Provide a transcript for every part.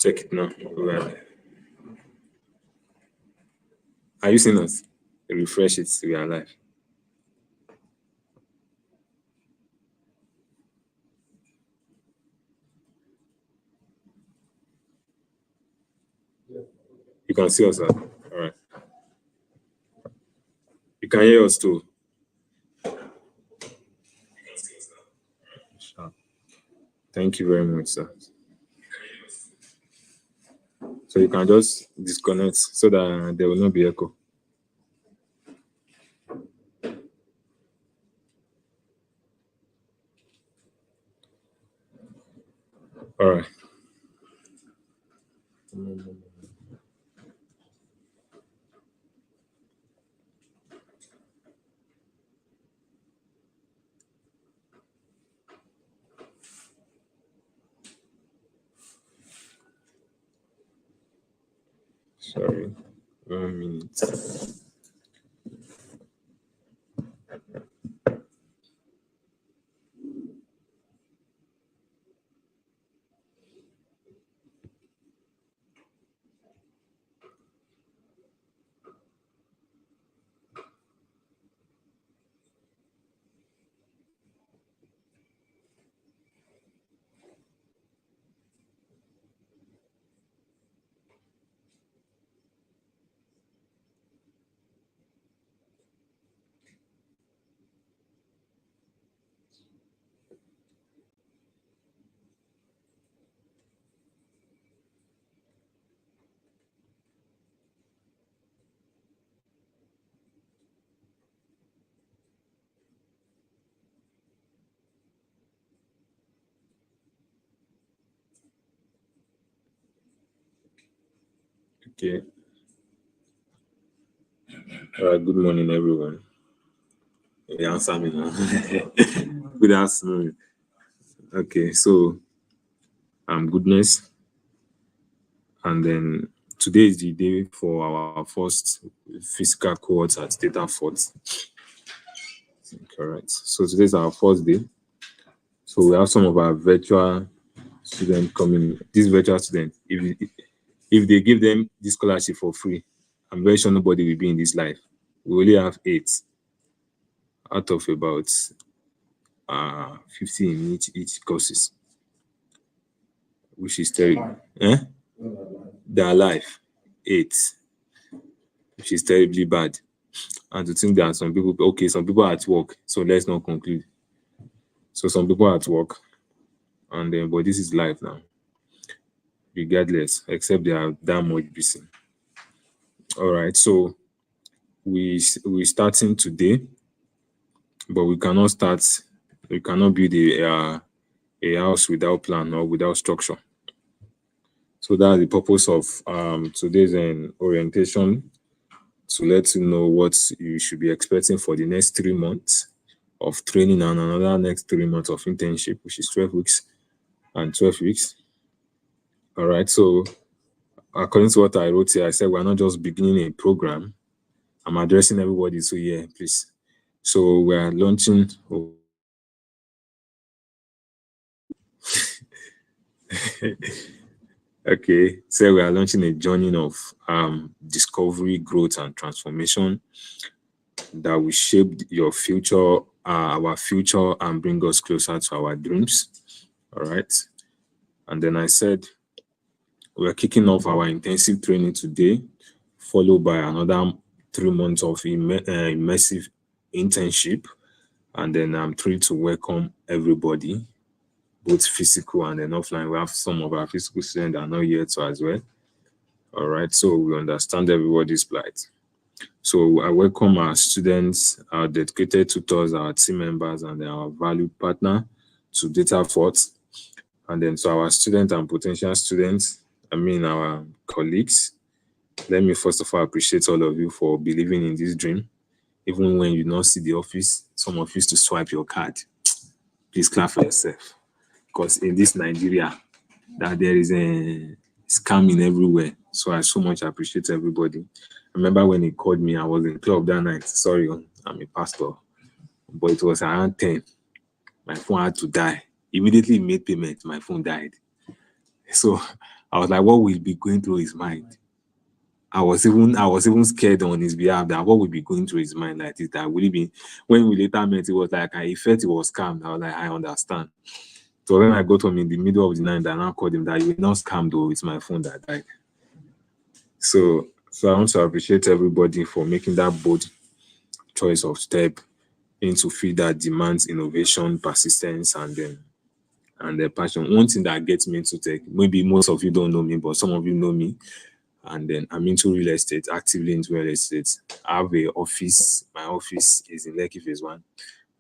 Check it now. Well, are you seeing us? Refresh it. We are live. You can see us. All right. You can hear us too. Sure. Thank you very much, sir. So you can just disconnect so that there will not be echo. All right. Sorry. 1 minute. Okay. All right. Good morning, everyone. You answer me now. Good afternoon. Okay. So I'm Goodness. And then today is the day for our first physical cohort at Dataforte. Correct. So today is our first day. So we have some of our virtual students coming. These virtual students, if they give them this scholarship for free, I'm very sure nobody will be in this life. We only have 8 out of about 50 in each courses, which is terrible. They're alive, 8, which is terribly bad. And to think that some people are at work, so let's not conclude. So some people are at work, and then but this is life now. Regardless, except they are that much busy. All right, so we're starting today, but we cannot build a house without plan or without structure. So that's the purpose of today's orientation, to let you know what you should be expecting for the next 3 months of training and another next 3 months of internship, which is 12 weeks and 12 weeks. All right, so according to what I wrote here, I said we're not just beginning a program. I'm addressing everybody, so yeah, please. So we're launching. Okay, so we are launching a journey of discovery, growth, and transformation that will shape your future, our future, and bring us closer to our dreams. All right. And then I said we're kicking off our intensive training today, followed by another 3 months of immersive internship. And then I'm thrilled to welcome everybody, both physical and then offline. We have some of our physical students that are not here too as well. All right, so we understand everybody's plight. So I welcome our students, our dedicated tutors, our team members, and our valued partner to Dataforte. And then so our students and potential students, our colleagues, let me first of all appreciate all of you for believing in this dream. Even when you not see the office, some of you used to swipe your card. Please clap for yourself. Because in this Nigeria, that there is a scamming everywhere. So I so much appreciate everybody. I remember when he called me, I was in club that night. Sorry, I'm a pastor. But it was around 10. My phone had to die. Immediately made payment, my phone died. So I was like, what will be going through his mind? I was even scared on his behalf that what would be going through his mind like this. That will he be when we later met, it was like I felt he was scammed. I was like, I understand. So when I got home in the middle of the night, I now called him that you were not scammed though, it's my phone that died. So I want to appreciate everybody for making that bold choice of step into field that demands innovation, persistence, and the passion. One thing that gets me into tech, maybe most of you don't know me, but some of you know me, and then I'm into real estate, actively into real estate. I have a office. My office is in Lekki Phase 1,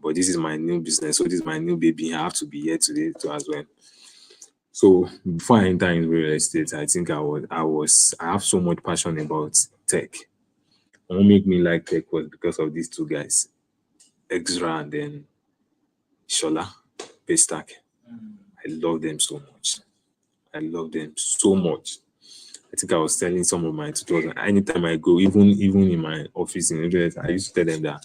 but this is my new business. So this is my new baby. I have to be here today too as well. So before I enter in real estate, I think I have so much passion about tech. And what made me like tech was because of these two guys, Exra and then Shola Paystack. I love them so much. I love them so much. I think I was telling some of my tutors anytime I go, even in my office in Israel, I used to tell them that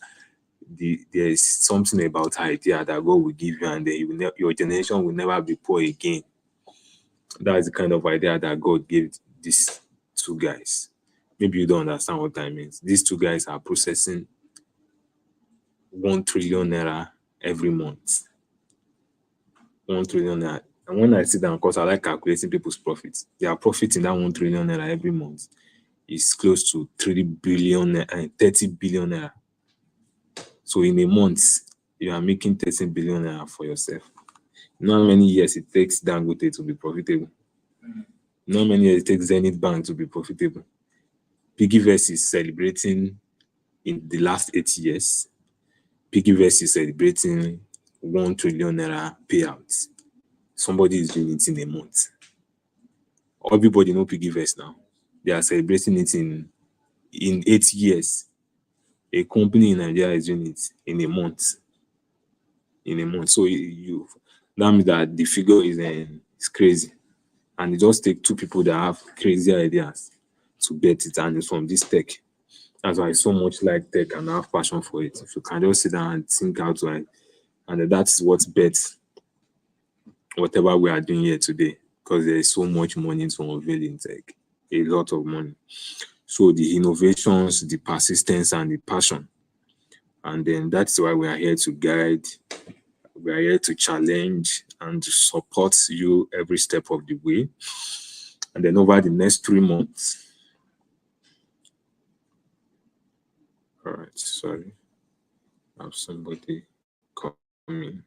there is something about idea that God will give you, and then your generation will never be poor again. That's the kind of idea that God gave these two guys. Maybe you don't understand what that means. These two guys are processing 1 trillion naira every month. 1 trillion naira. And when I sit down, because I like calculating people's profits, their profit in that 1 trillion naira every month is close to 3 billion and 30 billion naira. So in a month, you are making 13 billion naira for yourself. You know how many years it takes Dangote to be profitable? You know how many years it takes Zenith Bank to be profitable? Piggyverse is celebrating in the last 8 years. Piggyverse is celebrating 1 trillion naira payouts. Somebody is doing it in a month. Everybody know Piggyverse now. They are celebrating it in 8 years. A company in Nigeria is doing it in a month. In a month. So that means that the figure is crazy. And it just takes two people that have crazy ideas to bet it, and it's from this tech. That's why I so much like tech and I have passion for it. If you can just sit down and think out right, and that is what bets whatever we are doing here today, because there is so much money to unveil in tech, a lot of money. So the innovations, the persistence, and the passion, and then that's why we are here to guide. We are here to challenge and to support you every step of the way. And then over the next 3 months, all right, sorry, I have somebody coming.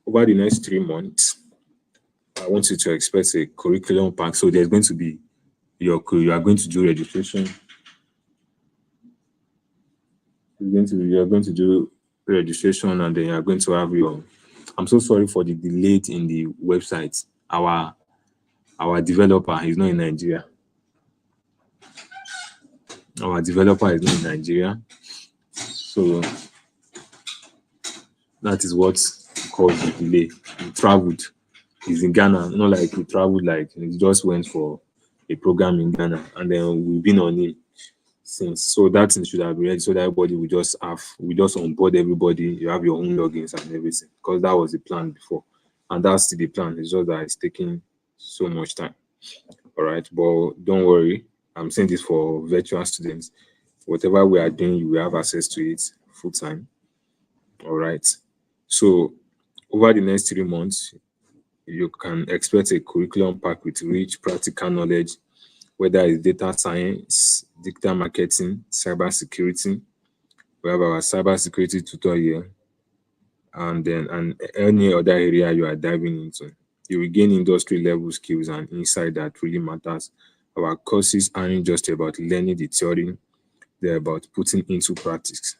Over the next 3 months, I want you to expect a curriculum pack. So there's going to be you are going to do registration. You are going to do registration, and then you are going to have your. I'm so sorry for the delay in the website. Our developer is not in Nigeria. Our developer is not in Nigeria. So that is what caused the delay. He traveled. He's in Ghana, not like he traveled, like he just went for a program in Ghana, and then we've been on him since. So that thing should have been ready so that everybody we just onboard everybody. You have your own logins and everything, because that was the plan before, and that's still the plan. It's just that it's taking so much time. All right, but don't worry. I'm saying this for virtual students. Whatever we are doing, you will have access to it full time. All right. So over the next 3 months, you can expect a curriculum pack with rich practical knowledge, whether it's data science, digital marketing, cyber security. We have our cyber security tutor here, and any other area you are diving into. You will gain industry level skills and insight that really matters. Our courses aren't just about learning the theory, they're about putting into practice.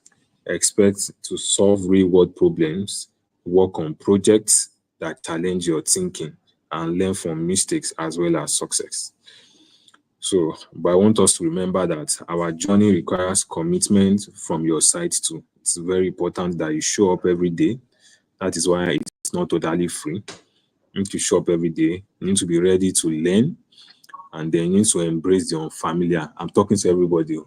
Expect to solve real world problems, work on projects that challenge your thinking, and learn from mistakes as well as success. So, but I want us to remember that our journey requires commitment from your side too. It's very important that you show up every day. That is why it's not totally free. You need to show up every day. You need to be ready to learn, and then you need to embrace the unfamiliar. I'm talking to everybody. You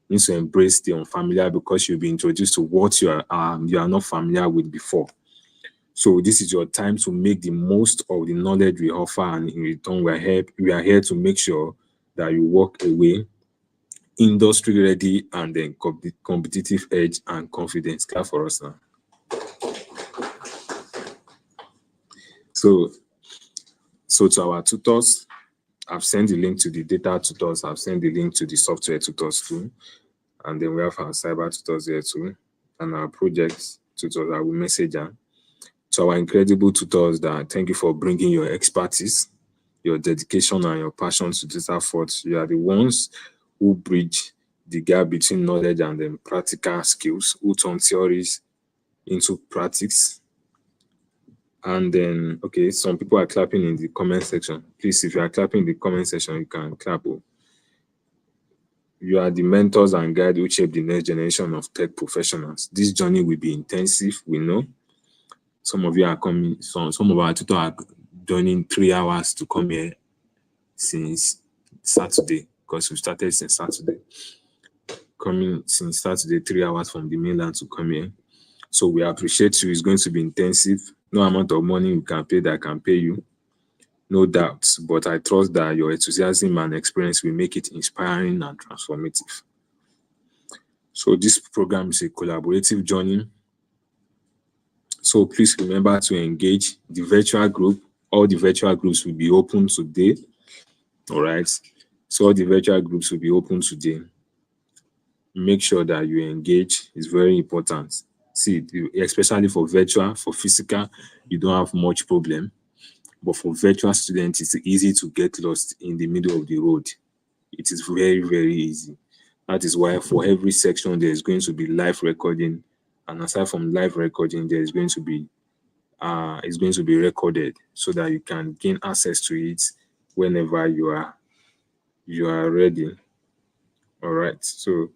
need to embrace the unfamiliar because you'll be introduced to what you are not familiar with before. So this is your time to make the most of the knowledge we offer, and in return, we are here to make sure that you walk away industry ready and then competitive edge and confidence. Clap for us now. So, so to our tutors, I've sent the link to the data tutors. I've sent the link to the software tutors too. And then we have our cyber tutors here too. And our project tutors, I will message them. To our incredible tutors, that thank you for bringing your expertise, your dedication, and your passion to Dataforte. You are the ones who bridge the gap between knowledge and then practical skills, who turn theories into practice. And then, okay, some people are clapping in the comment section. Please, if you are clapping in the comment section, you can clap. Oh. You are the mentors and guide who shape the next generation of tech professionals. This journey will be intensive, we know. Some of you are coming, some of our tutors are joining 3 hours to come here since Saturday, because we started since Saturday. Coming since Saturday, 3 hours from the mainland to come here. So we appreciate you. It's going to be intensive. No amount of money you can pay that can pay you. No doubt. But I trust that your enthusiasm and experience will make it inspiring and transformative. So this program is a collaborative journey. So please remember to engage the virtual group. All the virtual groups will be open today. All right. So all the virtual groups will be open today. Make sure that you engage. It's very important. See, especially for virtual, for physical, you don't have much problem. But for virtual students, it's easy to get lost in the middle of the road. It is very, very easy. That is why for every section, there is going to be live recording. And aside from live recording, there is going to be it's going to be recorded so that you can gain access to it whenever you are ready. All right. So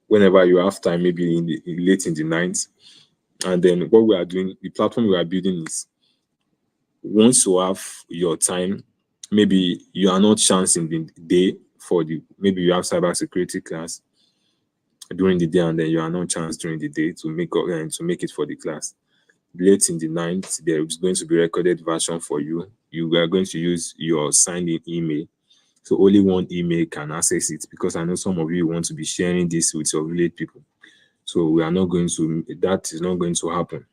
whenever you have time, maybe late in the night. And then what we are doing, the platform we are building is, once you have your time, maybe you are not chancing the day maybe you have cybersecurity class during the day, and then you are not chance during the day to make it for the class. Late in the night, there is going to be recorded version for you. You are going to use your signed in email. So only one email can access it, because I know some of you want to be sharing this with your village people. So that is not going to happen.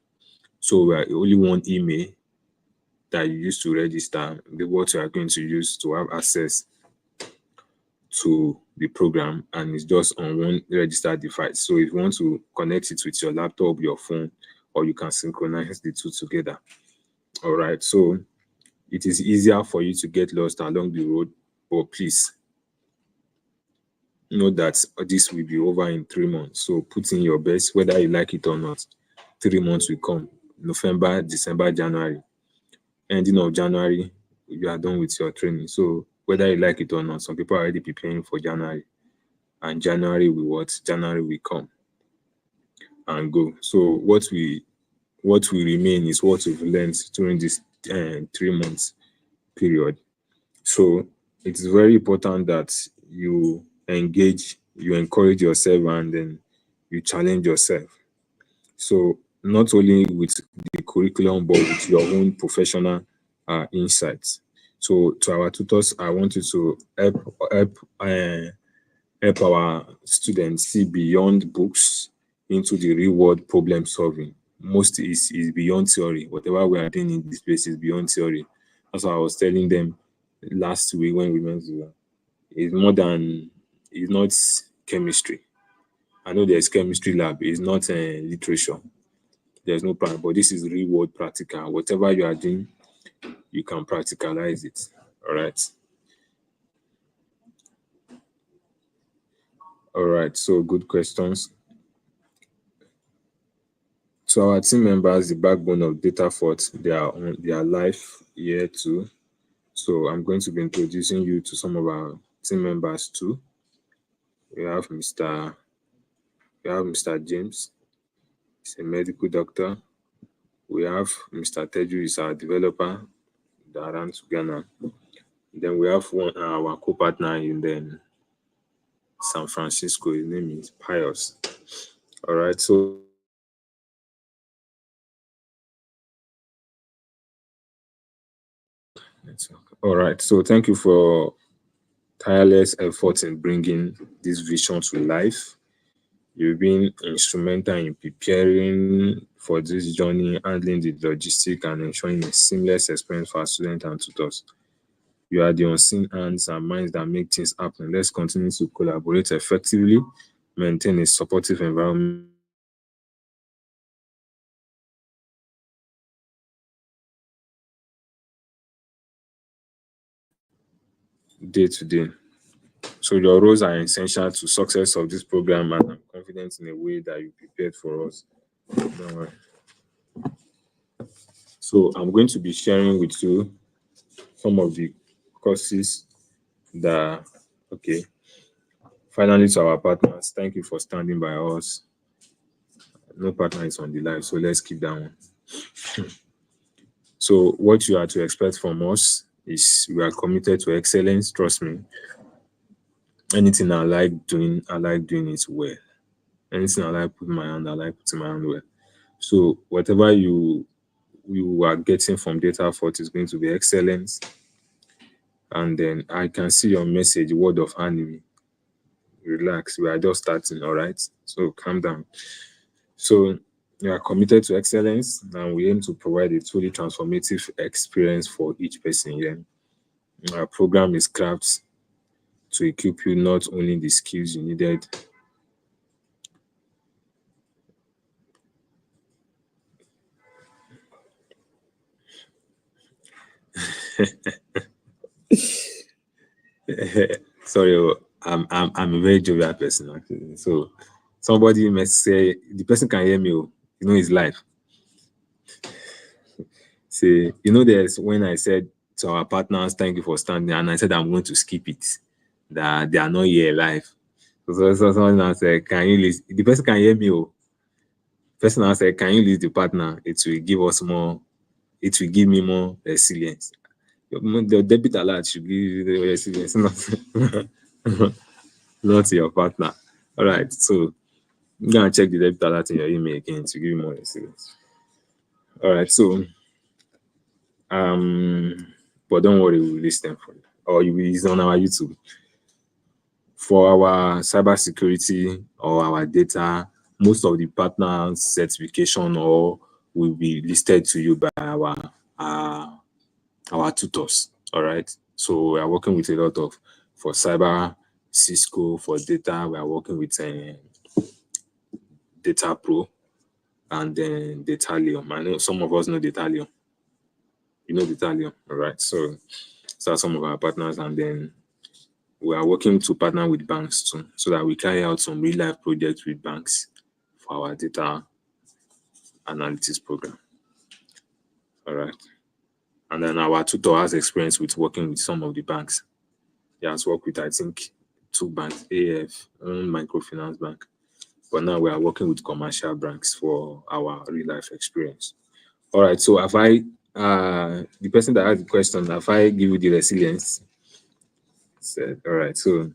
So we are only one email that you use to register, what you are going to use to have access to the program, and it's just on one registered device. So if you want to connect it with your laptop, your phone, or you can synchronize the two together. All right. So it is easier for you to get lost along the road, but please know that this will be over in 3 months. So put in your best, whether you like it or not. 3 months will come: November, December, January. Ending of January, you are done with your training. So whether you like it or not, some people are already preparing for January. And January will come and go. So what will remain is what we've learned during this 3 months period. So it is very important that you engage, you encourage yourself, and then you challenge yourself. So not only with the curriculum, but with your own professional insights. So to our tutors, I want you to help our students see beyond books into the real world problem solving. Most is beyond theory. Whatever we are doing in this space is beyond theory. That's what I was telling them last week when we went to. It's not chemistry. I know there's chemistry lab. It's not literature. There's no plan, but this is real world practical. Whatever you are doing, you can practicalize it. All right. All right. So good questions. So our team members, the backbone of Dataforte, they are live here too. So I'm going to be introducing you to some of our team members too. We have Mr. James, he's a medical doctor. We have Mr. Teju, is our developer that runs Ghana. Then we have our co-partner in San Francisco. His name is Pius. All right. So All right. So thank you for tireless effort in bringing this vision to life. You've been instrumental in preparing for this journey, handling the logistics, and ensuring a seamless experience for our students and tutors. You are the unseen hands and minds that make things happen. Let's continue to collaborate effectively, maintain a supportive environment, and ensure that our students and tutors are day to day. So your roles are essential to success of this program, and I'm confident in a way that you prepared for us. Don't worry. So I'm going to be sharing with you some of the courses that, okay, finally to our partners, thank you for standing by us. No partner is on the line, so let's keep that one. So what you are to expect from us is we are committed to excellence. Trust me. Anything I like doing it well. Anything I like putting my hand, I like putting my hand well. So whatever you are getting from Dataforte is going to be excellent. And then I can see your message, word of enemy. Relax, we are just starting, all right? So calm down. So we are committed to excellence and we aim to provide a truly transformative experience for each person here. Our program is crafted to equip you not only the skills you needed. Sorry, I'm a very jovial person actually. So somebody may say the person can hear me, oh, you know, it's live. Say, you know, there's when I said to our partners, thank you for standing, and I said I'm going to skip it, that they are not here live. So someone now said, can you list the person can hear me? Oh, person now said, can you list the partner? It will give us more, it will give me more resilience. The debit alert should give you the resilience, not, not your partner. All right, so I'm gonna check the debit alert in your email again to give you more resilience. All right, so but don't worry, we'll list them for you, or you will use on our YouTube for our cybersecurity or our data. Most of the partners certification or will be listed to you by uh, our tutors. All right. So we are working with a lot of for cyber, Cisco, for data. We are working with Data Pro and then Datalium. I know some of us know Datalium. You know Datalium, all right? So are some of our partners, and then we are working to partner with banks too, so that we carry out some real life projects with banks for our data analytics program. All right. And then our tutor has experience with working with some of the banks. He has worked with, I think, two banks, AF, one microfinance bank. But now we are working with commercial banks for our real life experience. All right. So if the person that asked the question, if I give you the resilience, said, all right. So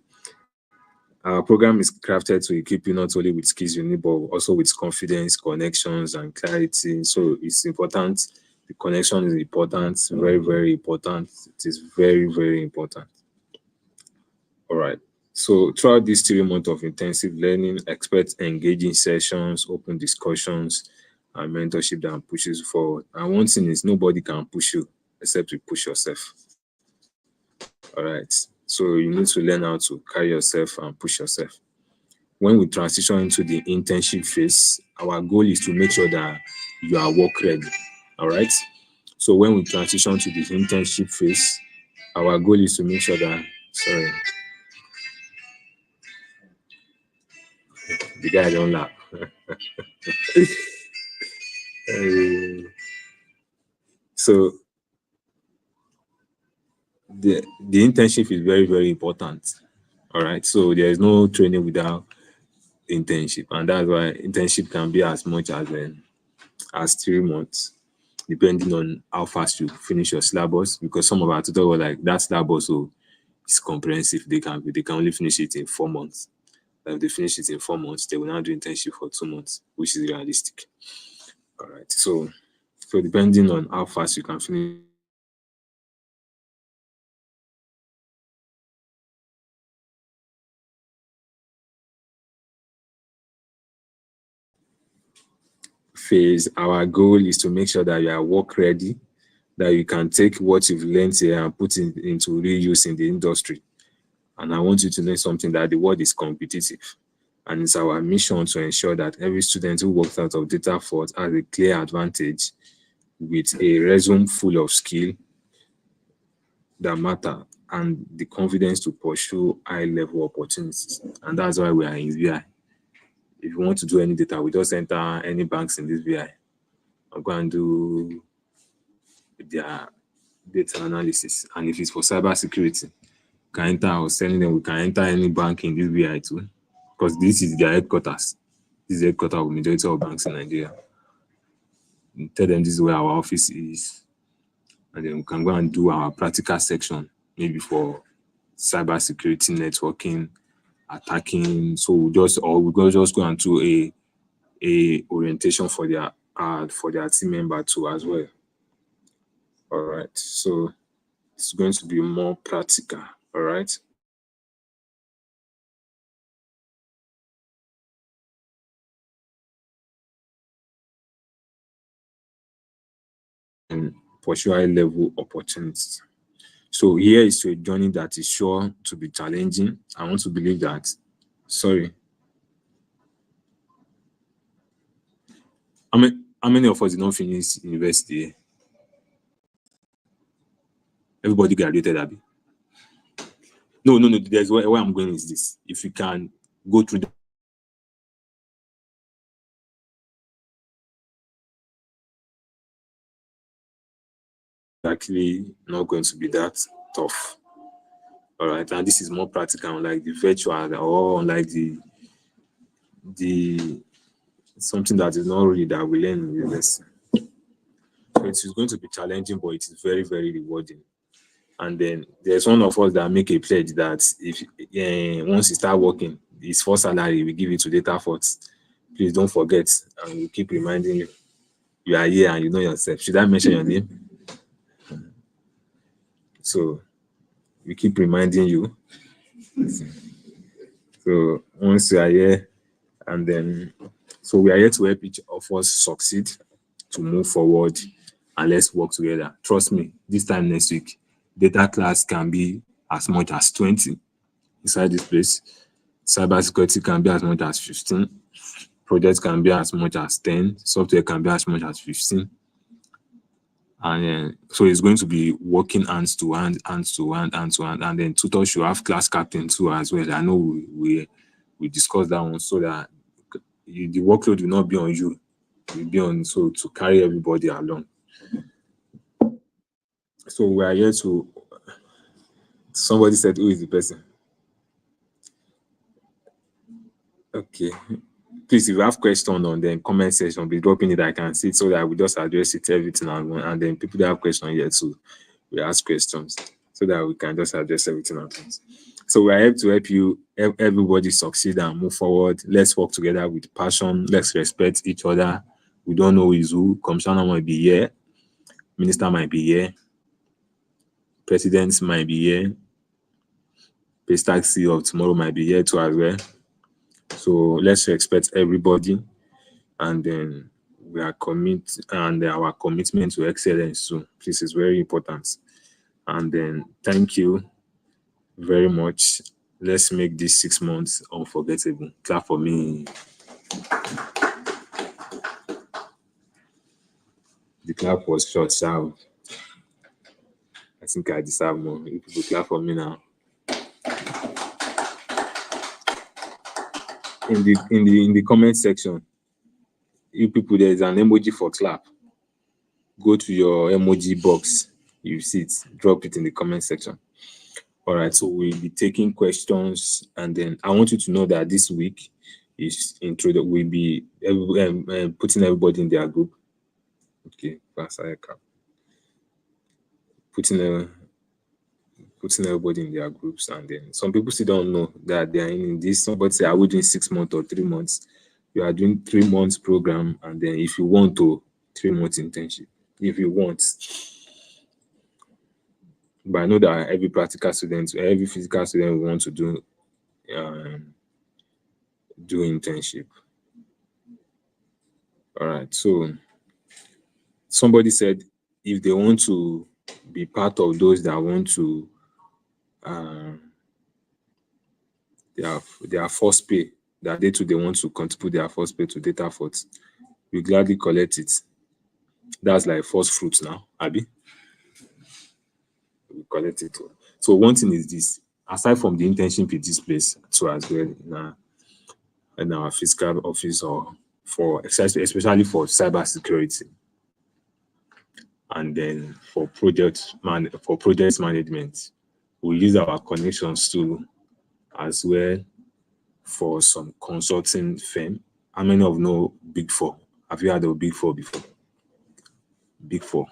our program is crafted to equip you not only with skills you need, but also with confidence, connections, and clarity. So it's important. The connection is important, very, very important. It is very, very important. All right. So throughout this 3 months of intensive learning, expect engaging sessions, open discussions, and mentorship that pushes you forward. And one thing is nobody can push you except you push yourself. All right. So you need to learn how to carry yourself and push yourself. When we transition into the internship phase, our goal is to make sure that you are work ready. All right. So when we transition to the internship phase, our goal is to make sure that, sorry, the guy don't laugh. Uh, so the internship is very, very important. All right. So there is no training without internship, and that's why internship can be as much as 3 months, depending on how fast you finish your syllabus. Because some of our tutors were like that syllabus, so it's comprehensive. They can only finish it in 4 months. If they finish it in 4 months, they will now do internship for 2 months, which is realistic. All right. So depending on how fast you can finish phase, our goal is to make sure that you are work ready, that you can take what you've learned here and put it into real use in the industry. And I want you to know something, that the world is competitive. And it's our mission to ensure that every student who walks out of Dataforte has a clear advantage with a resume full of skill that matter and the confidence to pursue high-level opportunities. And that's why we are in VI. If you want to do any data, we just enter any banks in this VI and go and do their data analysis. And if it's for cybersecurity, we can enter, I was telling them we can enter any bank in this VI too, because this is their headquarters. This is the headquarters of majority of banks in Nigeria. You tell them this is where our office is, and then we can go and do our practical section, maybe for cybersecurity, networking, attacking. So we just go and do a orientation for their team member too as well. All right, so it's going to be more practical. All right. And pursue high level opportunities. So here is to a journey that is sure to be challenging. I want to believe that. Sorry. How many of us did not finish university? Everybody graduated, Abby. No. There's where I'm going is this. If you can go through actually not going to be that tough. All right, and this is more practical, unlike the virtual or unlike the something that is not really that we learn in university. So it is going to be challenging, but it is very, very rewarding. And then there's one of us that make a pledge that if once you start working, his first salary, we give it to Dataforte. Please don't forget, and we keep reminding you, you are here and you know yourself. Should I mention your name? So we keep reminding you. So once you are here, and then so we are here to help each of us succeed, to move forward, and let's work together. Trust me, this time next week, data class can be as much as 20 inside this place. Cybersecurity can be as much as 15. Projects can be as much as 10. Software can be as much as 15. And so it's going to be working hands to hand, and then tutors should have class captain too as well. I know we discussed that one, so that the workload will not be on you. It will be on so to carry everybody along. So we are here to. Somebody said, "Who is the person?" Okay. Please, if you have questions on the comment section, be dropping it. I can see it so that we just address it everything, and then people that have questions here too, we ask questions so that we can just address everything at once. So we are here to help you, everybody succeed and move forward. Let's work together with passion. Let's respect each other. We don't know who is who. Commissioner might be here. Minister might be here. Presidents might be here. Paystack CEO of tomorrow might be here too as well. So let's respect everybody, and then we are our commitment to excellence too. This is very important. And then thank you very much. Let's make these 6 months unforgettable. Clap for me. The clap was short, so I think I deserve more. You people clap for me now. In the comment section, you people, there is an emoji for clap. Go to your emoji box. You see it. Drop it in the comment section. All right, so we'll be taking questions, and then I want you to know that this week is we'll be putting everybody in their group. Okay, putting everybody in their groups, and then some people still don't know that they are in this. Somebody say, "Are we doing 6 months or 3 months?" You are doing 3 months program, and then if you want to 3 months internship, if you want. But I know that every practical student, every physical student will want to do internship. All right. So somebody said if they want to be part of those that want to their first pay, that they too they want to contribute their first pay to Dataforte, we gladly collect it. That's like first fruits now, Abby. We collect it. So one thing is this: aside from the internship in this place, too as well in our fiscal office or for especially for cyber security, and then for project management, we use our connections too as well for some consulting firm. How many of you know Big Four? Have you heard of Big Four before? Big Four.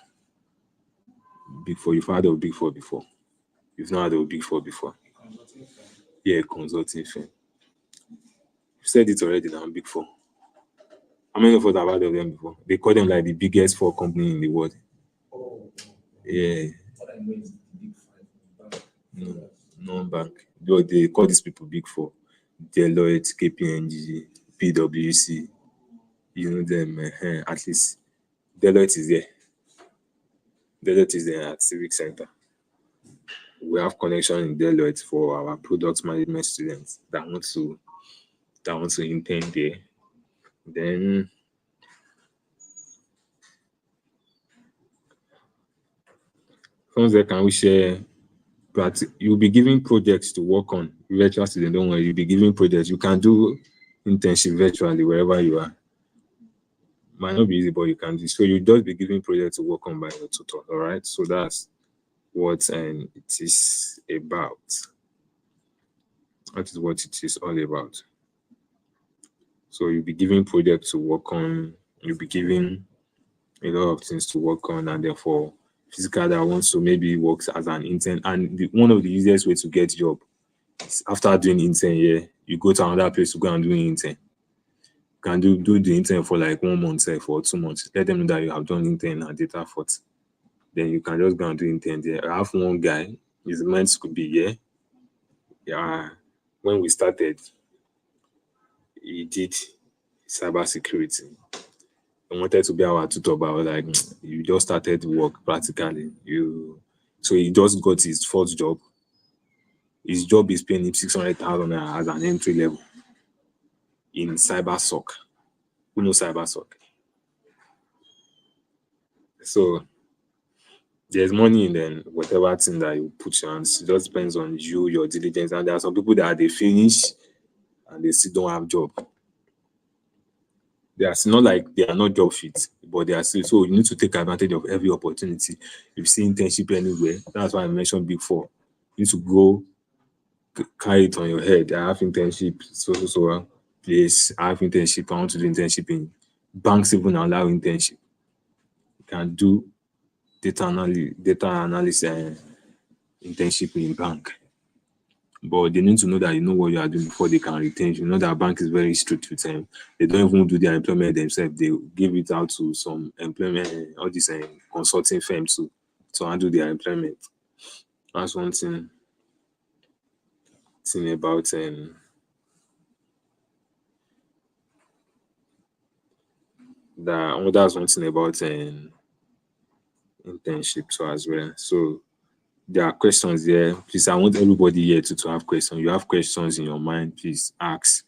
Big Four. You've heard of Big Four before. You've not heard of Big Four before. Yeah, consulting firm. You said it already now, Big Four. How many of us have heard of them before? They call them like the biggest four company in the world. Yeah. No, non-bank. They call these people Big Four. Deloitte, KPMG, PwC. You know them. At least Deloitte is there. Deloitte is there at Civic Center. We have connection in Deloitte for our product management students that want to intern there. Then from there, can we share? But you'll be giving projects to work on. Virtual student, don't worry, you'll be giving projects. You can do internship virtually wherever you are. Might not be easy, but you can do. So you just be giving projects to work on by your tutor. All right. So that's what it is about. That is what it is all about. So you'll be giving projects to work on. You'll be giving a lot of things to work on, and therefore physical that wants to maybe works as an intern. And one of the easiest way to get job is after doing intern here, you go to another place to go and do intern. You can do the intern for like 1 month, say, for 2 months. Let them know that you have done intern at Dataforte. Then you can just go and do intern there. I have one guy, his mind could be here. Yeah, when we started, he did cybersecurity. I wanted to be our tutor, but I was like, you just started work practically. So he just got his first job. His job is paying him 600,000 as an entry level in cyber soc. Who knows cyber soc? So there's money in then whatever thing that you put your hands. It just depends on you, your diligence. And there are some people that they finish and they still don't have job. They are still not like they are not job fit, but they are still. So you need to take advantage of every opportunity. If you see internship anywhere, that's why I mentioned Big Four. You need to go carry it on your head. I have internship, so place. I have internship. I want to do internship in banks. Even allow internship. You can do data analysis internship in bank. But they need to know that you know what you are doing before they can retain you. You know that bank is very strict with them. They don't even do their employment themselves. They give it out to some employment, all these consulting firms to handle their employment. That's one thing about that's one thing about internship so as well. So there are questions there. Please, I want everybody here to have questions. You have questions in your mind, please ask.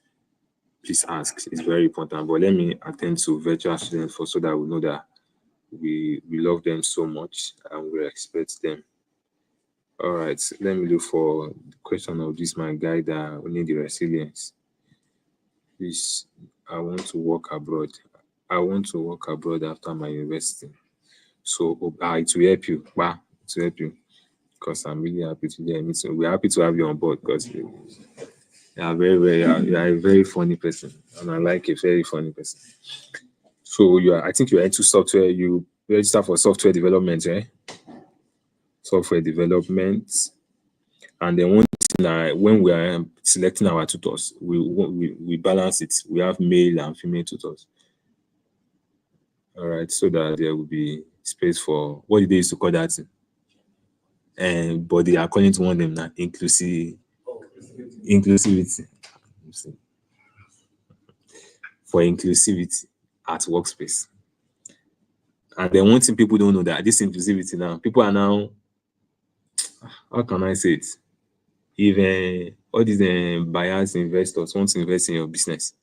Please ask. It's very important. But let me attend to virtual students first so that we know that we love them so much and we respect them. All right. Let me look for the question of this my guy that we need the resilience. Please, I want to work abroad. I want to work abroad after my university. So it will help you. It will help you. Because I'm really happy to hear me. So we're happy to have you on board because you are you are a very funny person. And I like a very funny person. So I think you are into software, you register for software development, Software development. And then one thing when we are selecting our tutors, we balance it. We have male and female tutors. All right, so that there will be space for what did they used to call that? But they are calling to one of them now inclusivity. For inclusivity. at workspace. And then one thing people don't know that this inclusivity now, people are now, how can I say it? If all these biased investors want to invest in your business,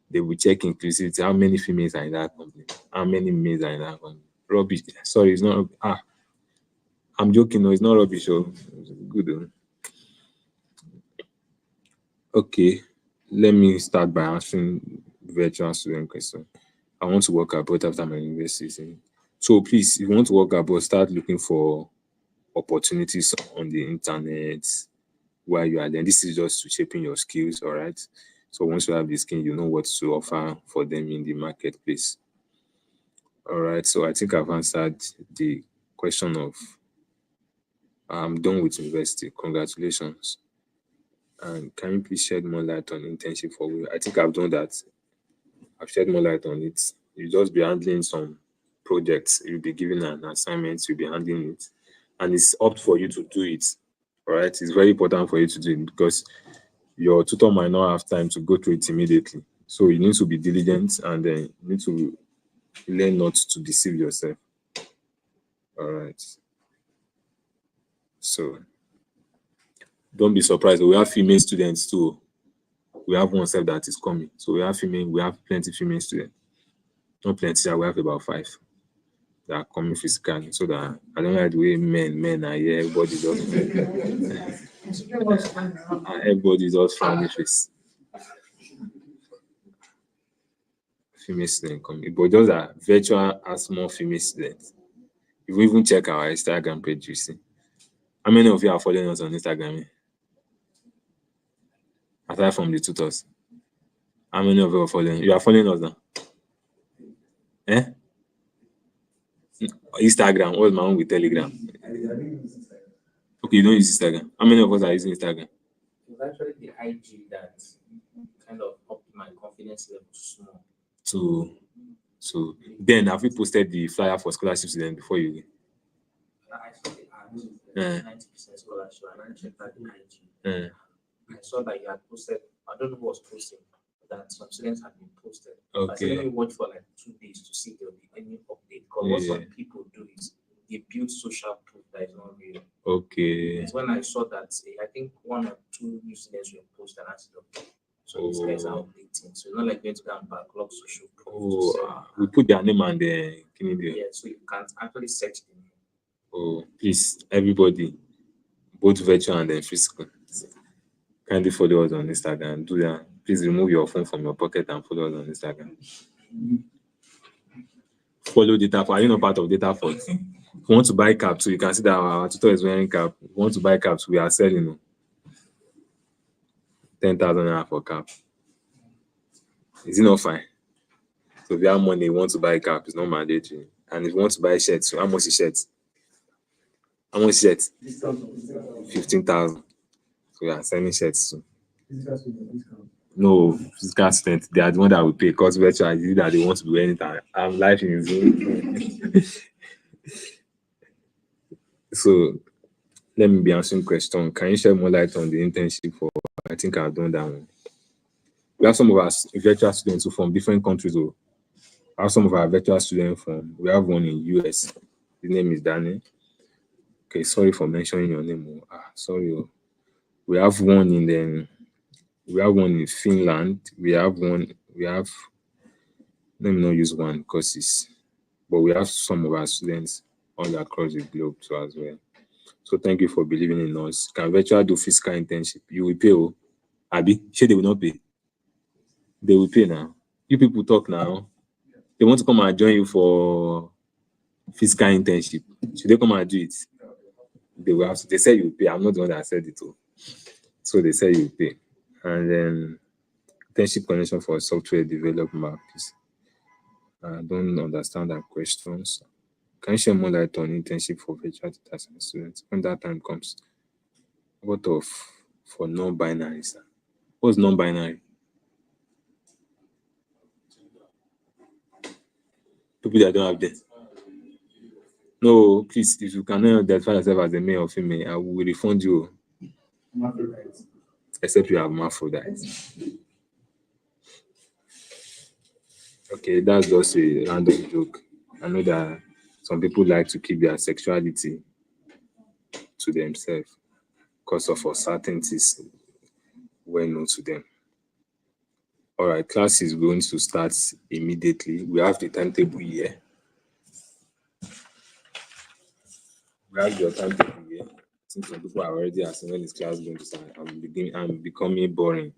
they will check inclusivity. How many females are in that company? How many males are in that company? Rubbish. Sorry, it's not. I'm joking. No, it's not rubbish. Oh, it's good. Oh. Okay, let me start by answering virtual student question. I want to work abroad after my university. So please, if you want to work abroad, start looking for opportunities on the internet while you are there. This is just to shaping your skills, all right? So once you have the skill, you know what to offer for them in the marketplace. All right, so I think I've answered the question of I'm done with university. Congratulations. And can you please shed more light on internship for you? I think I've done that. I've shed more light on it. You just be handling some projects. You'll be given an assignment. You'll be handling it, and it's up for you to do it. All right, it's very important for you to do it because your tutor might not have time to go through it immediately. So you need to be diligent, and then you need to learn not to deceive yourself. All right. So don't be surprised. We have female students too. We have one self that is coming. So we have plenty female students. Not plenty, we have about 5 that are coming physically. So that I don't like the way men are here, everybody just frowning face. Female student coming. But those are virtual and small female students. If we even check our Instagram page, you see. How many of you are following us on Instagram? Aside from the tutors. How many of you are following? You are following us now? Instagram. What's my own with Telegram? Okay, you don't use Instagram. How many of us are using Instagram? It was actually the IG that kind of upped my confidence level small. So then have you posted the flyer for scholarships then before you? I saw the ad, 90% scholarship, and I checked out the IG. I saw that you had posted, I don't know who was posting, that some students had been posted. Okay. I said, let me watch for like 2 days to see if there will be any update. Because what some people do is they build social proof that is not real. Okay. It's when I saw that, I think 1 or 2 new students were posted, and I said, okay, so these guys are updating. So it's not like going to go and backlog social proof. We put their name and the yeah, so you can't actually search the name. Oh, please, everybody, both virtual and then physical, kindly follow us on Instagram. Do that. Please remove your phone from your pocket and follow us on Instagram. Follow Dataforte. Are you not part of Dataforte? If you want to buy caps, so you can see that our tutor is wearing cap. If you want to buy caps, we are selling 10,000 naira for cap. Is it not fine? So if you have money, you want to buy cap, it's not mandatory. And if you want to buy shirts, so how much is shirts? How much shirts? 15,000. So we are selling shirts too. No, physical students, they are the one that will pay because virtual is that they want to do anything. I'm live in Zoom. So let me be answering question. Can you shed more light on the internship for? I think I've done that one. We have some of our virtual students from different countries. We have some of our virtual students from. We have one in US. His name is Danny. Okay, sorry for mentioning your name. Sorry. We have one in Finland. Let me not use one because but we have some of our students all across the globe too as well. So thank you for believing in us. Can virtual do physical internship? You will pay. Abi, sure they will not pay. They will pay now. You people talk now. They want to come and join you for physical internship. Should they come and do it? They will have to. They say you pay. I'm not the one that said it. So they say you pay. And then internship connection for software development. Please. I don't understand that questions. Can you share more light on internship for virtual data science students when that time comes? What of for non-binary? What's non-binary? People that don't have that. No, please, if you cannot identify yourself as a male or female, I will refund you. Except you have hermaphrodite. Okay, that's just a random joke. I know that some people like to keep their sexuality to themselves because of uncertainties well known to them. All right, class is going to start immediately. We have the timetable here. We have your timetable here. I think some people are already asking when is class going to start. I'm becoming boring.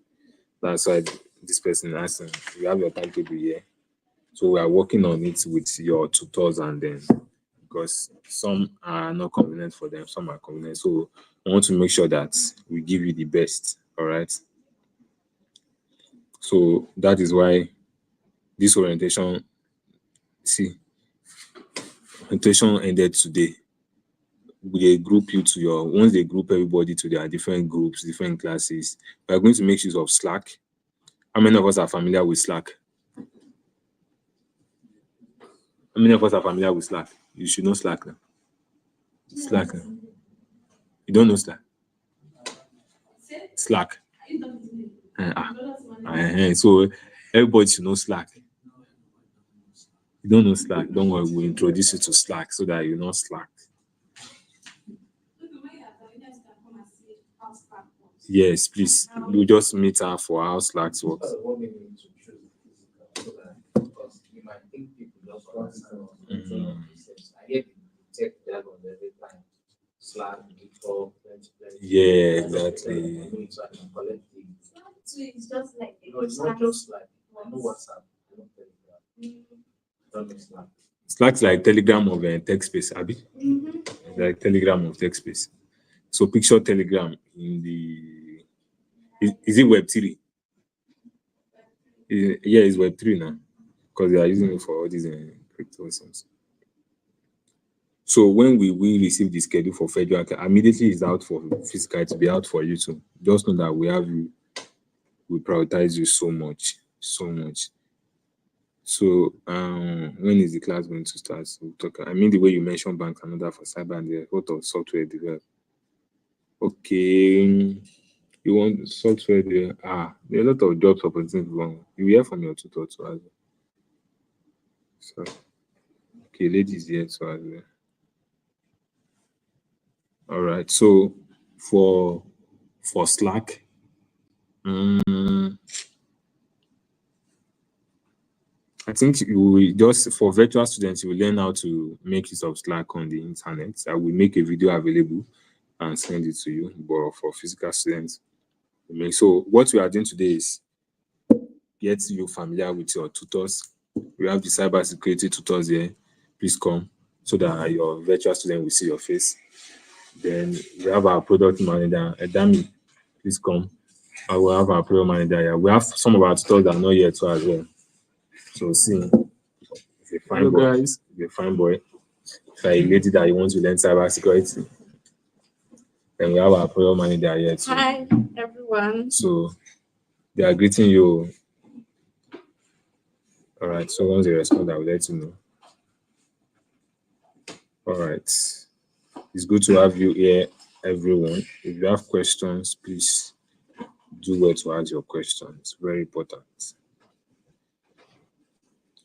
That's why this person asking. We have your timetable here. So we are working on it with your tutors and then because some are not convenient for them, some are convenient. So I want to make sure that we give you the best. All right. So that is why this orientation ended today. They group you to your once they group everybody to their different groups, different classes. We are going to make use of Slack. How many of us are familiar with Slack? How many of us are familiar with Slack? You should know Slack now. Slack. Now. You don't know Slack? Slack. So everybody should know Slack. You don't know Slack, don't worry, we'll introduce you to Slack so that you know Slack. Yes, please. We'll just meet her for how Slack works. Yeah, exactly. So it's just like it's not just like I know WhatsApp, I know Telegram. Don't know Slack. Slack's like Telegram of text space, Abby. Like Telegram of text space. So picture Telegram in the is it Web3? Yeah, it's Web3 now because they are using it for all these crypto things. So when we receive the schedule for federal, immediately it's out for physical to be out for you too. Just know that we have you, we prioritize you so much, so much. So when is the class going to start? So I mean the way you mentioned bank and other for cyber and the what of software development. Okay. You want software there? There are a lot of jobs opportunities. You hear from your tutor too as well. So okay, ladies here too as well. All right. So for Slack, I think you will just for virtual students, you will learn how to make use of Slack on the internet. I will make a video available and send it to you. But for physical students, so what we are doing today is get you familiar with your tutors. We have the cybersecurity tutors here. Please come so that your virtual student will see your face. Then we have our product manager, Edami. Please come. I will have our product manager here. We have some of our tutors that are not here too as well. So see, it's a fine boy. Guys. It's a fine boy. If you're a lady that you want to learn cybersecurity, then we have our product manager here too. Hi, everyone. So they are greeting you. All right. So once they respond, I will let you know. All right. It's good to have you here, everyone. If you have questions, please do well to ask your questions. Very important.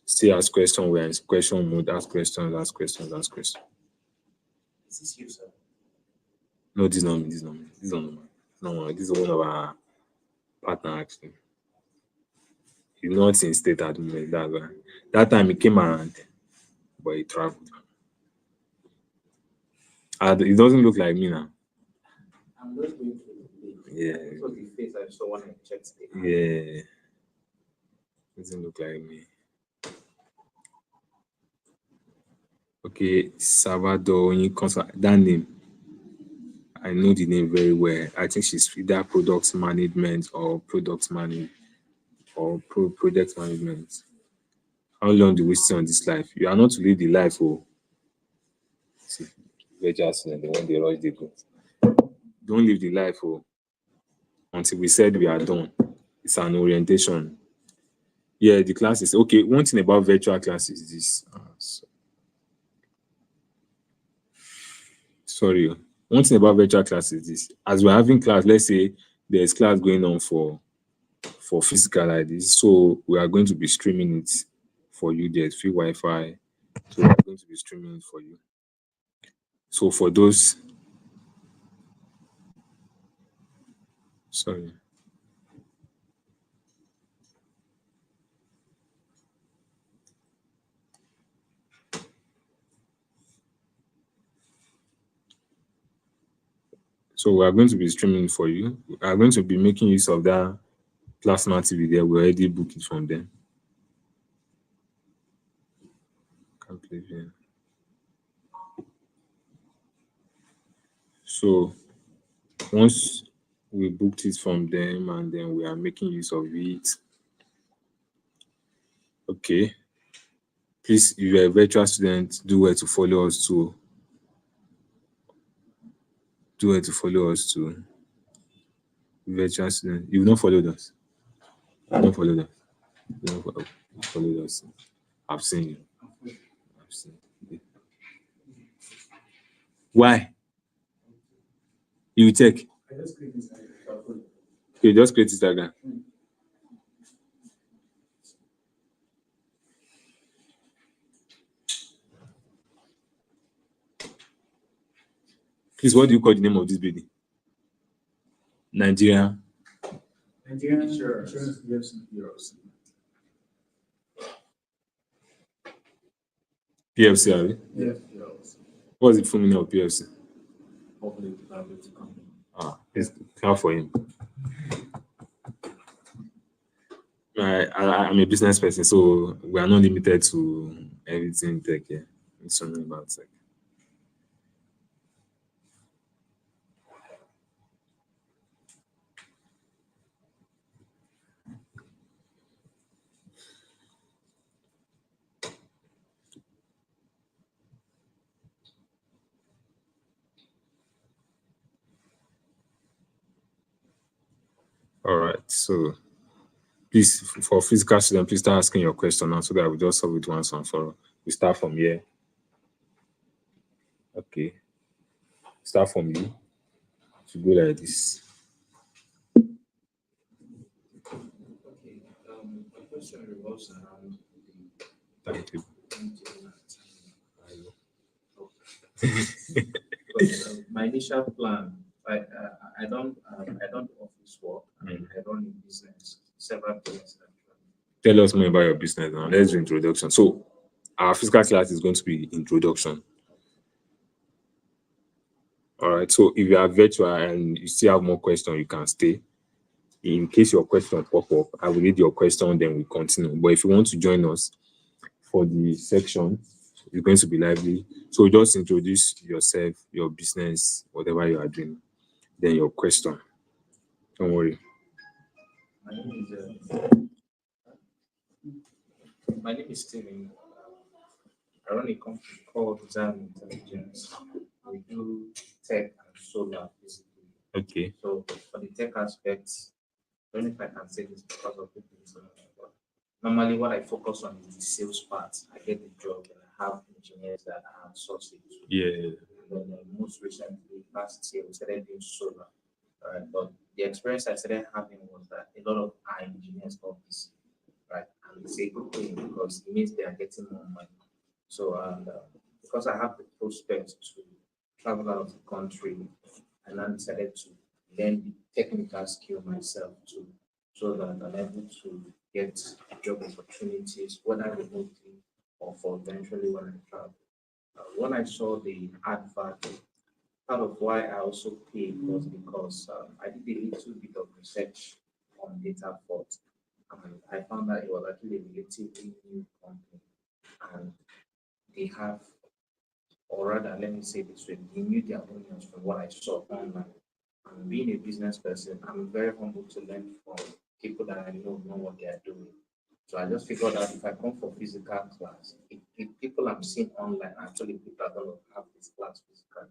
Still ask questions. We're in question mode. Ask questions, ask questions, ask questions. Is this you, sir? No, this is not me. This is not me. This is not me. No, this is one of our partner actually. He's not in state at the moment. That's why. That time he came around, but he traveled. And it doesn't look like me now. I'm just going through the day. Yeah. This was the face I saw when I checked the app. Yeah. Doesn't look like me. Okay, Salvador, when you consider that name, I know the name very well. I think she's either product management or product management or project management. How long do we stay on this life? You are not to live the life, oh. See, we're just when they rush, they go. Don't live the life, oh. Until we said we are done. It's an orientation. Yeah, the class is okay. One thing about virtual class is this. Sorry. One thing about virtual class is this. As we're having class, let's say there's class going on for physical like this. So we are going to be streaming it for you. There's free Wi-Fi. So we're going to be streaming it for you. So for those, sorry. So we are going to be streaming for you. We are going to be making use of that plasma TV there. We already booked it from them. Can't believe it. So once we booked it from them and then we are making use of it. Okay. Please, if you're a virtual student, do well to follow us too. Do well to follow us too. Virtual student. You've not followed us. You've not followed us. You've not followed us. I've seen you. I've seen you. Why? You will check. Okay, just create Instagram. Please, what do you call the name of this building? Nigeria. Nigerian insurance bureaus. PFC, are we? Yeah. What's the full meaning of PFC? Public private company. Please clap for him. I'm a business person, so we are not limited to everything tech here. It's something about tech. All right, so please, for physical students, please start asking your question now so that we just solve it once and for all. We start from here. Okay. Start from you. To go like this. Okay. My question revolves around Thank you. Because, my initial plan, I don't office work. I run a business, several businesses. Tell us more about your business now. Let's do introduction. So our physical class is going to be introduction. All right. So if you are virtual and you still have more questions, you can stay. In case your question pop up, I will read your question, then we continue. But if you want to join us for the section, it's going to be lively. So just introduce yourself, your business, whatever you are doing, then your question. Don't worry. My name is Steven. I run a company called Design Intelligence. We do tech and solar basically. Okay. So for the tech aspects, I don't know if I can say this because of people listening, but normally what I focus on is the sales part. I get the job and I have engineers that are sourcing. Yeah. And then most recently, last year, we started doing solar. Right? But the experience I started having was that a lot of our engineers got busy, right? And it's a good thing because it means they are getting more money. So, and because I have the prospect to travel out of the country, and I decided to learn the technical skill myself too, so that I'm able to get job opportunities, whether remotely or for eventually when I travel. When I saw the advert, part of why I also paid was because I did a little bit of research on Dataforte, and I found that it was actually a relatively new company, and they have, or rather, let me say this way, they knew their onions from what I saw online. And being a business person, I'm very humble to learn from people that I know what they are doing. So I just figured out if I come for physical class, if people I'm seeing online actually people are going to have this class physical,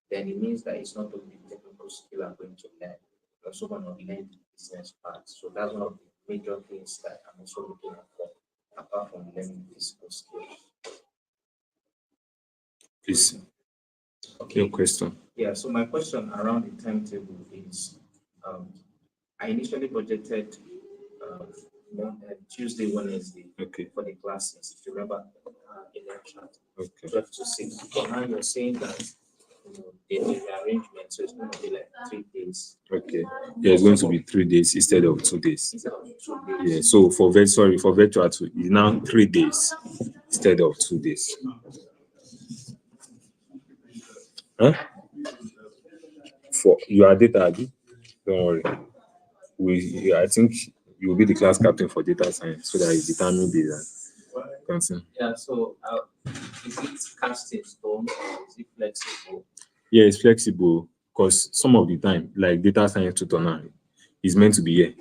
then it means that it's not only the technical skill I'm going to learn, I'm also going to learn the business part. So that's one of the major things that I'm also looking at for, apart from learning physical skills. Please. Okay. Your question. Yeah, so my question around the timetable is I initially budgeted Tuesday, Wednesday Okay. for the classes. If you remember in the chat, Okay. 12 to 6. But now you're saying that they make the arrangement, so it's going to be like 3 days. Okay. Yeah, it's going to be 3 days instead of 2 days. Instead of 2 days. Yeah. So for virtual two, it's now 3 days instead of 2 days. Huh? For you are data, Abi? Don't worry. I think you will be the class captain for data science so that you determine the content. Yeah, so is it cast in stone or is it flexible? Yeah, it's flexible because some of the time, like data science tutor now, is meant to be here. It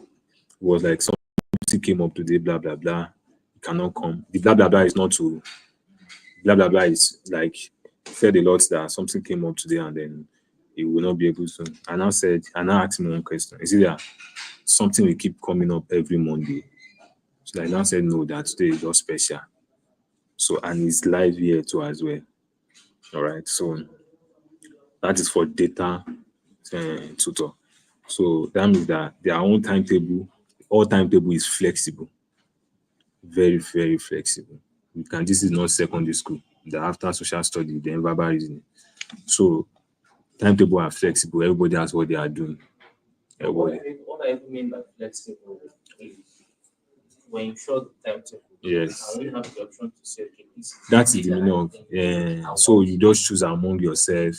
was like something came up today, blah blah blah. You cannot come. The blah blah blah is not to blah blah blah is like said a lot that something came up today and then he will not be able to. I now asked him one question. Is it that something will keep coming up every Monday? So I now said no, that today is just special. So and it's live here too as well. All right. So that is for data tutor. So that means that their own timetable, all timetable is flexible, very, very flexible. You can, this is not secondary school, the after social study, then verbal reasoning. So timetable are flexible, everybody has what they are doing. Everybody. What I mean by flexible is when you show the timetable, Yes. I only have the option to say, okay, this is That's the the day that meaning I of think so you just choose among yourself.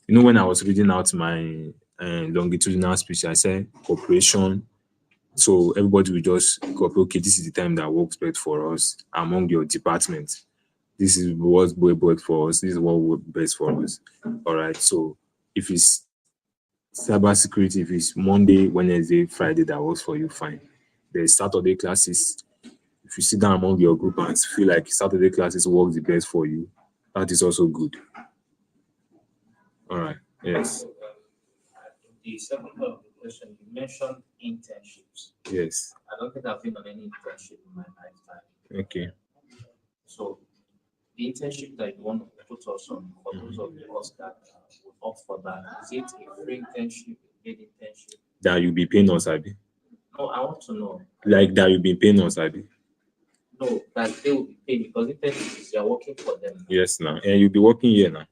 You know, when I was reading out my longitudinal speech, I said cooperation. So everybody will just copy, okay, this is the time that works best for us among your department. This is what's best for us. This is what works best for us. All right. So if it's cybersecurity, if it's Monday, Wednesday, Friday that works for you, fine. There's Saturday classes. If you sit down among your group and feel like Saturday classes work the best for you, that is also good. All right. Yes. the second part of the question, you mentioned internships. Yes. I don't think I've been on any internship in my lifetime. Okay. So the internship that you want to put us on for those of us that would opt for that, is it a free internship, a paid internship? That you be paying us, Abi. No, I want to know. Like that you be paying us, Abi. No, that they will be paid because internship is you're working for them. Yes, now. And you'll be working here now.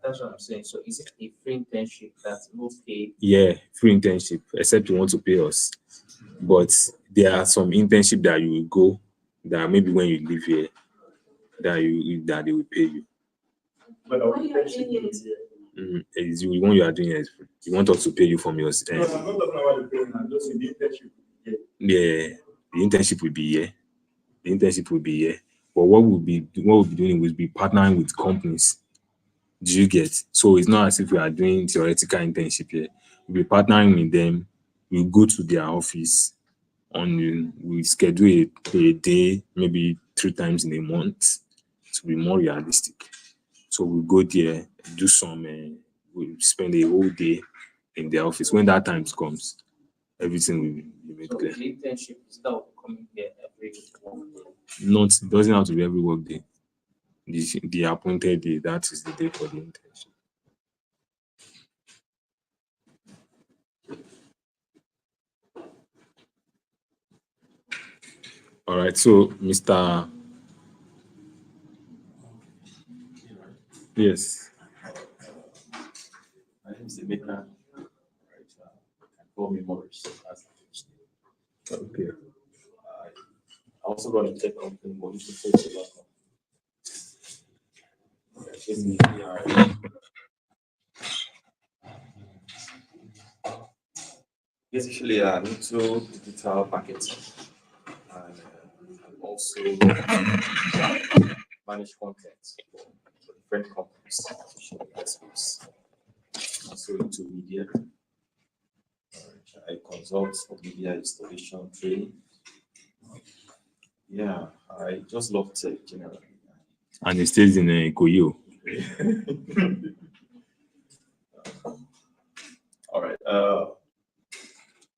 That's what I'm saying. So is it a free internship that's no pay? Yeah, free internship, except you want to pay us. But there are some internship that you will go that maybe when you live here, that they will pay you. But our internship is here. Is the one you are doing is free. You want us to pay you from your No, I'm not talking about the payment, I'm just in the internship. yeah, the internship will be here. The internship will be here. But what we'll be doing will be partnering with companies. Do you get? So it's not as if we are doing theoretical internship here. We'll be partnering with them. We'll go to their office we schedule a day, maybe 3 times in a month to be more realistic. So we go there, do some, we spend a whole day in the office. When that time comes, everything will be made So clear. the internship is that coming here every work day. Not, it doesn't have to be every work day. The appointed day, that is the day for the internship. All right, so Mr. Yes. My name is Emeka. Right, call me Morris. That's the first name. Okay. I also run a tech company, but you should say it's a lot of. Basically, I'm into digital marketing and also manage content for different companies, social media space. Also into media. I consult for media installation training. Yeah, I just love tech generally. And it stays in Koyo. All right.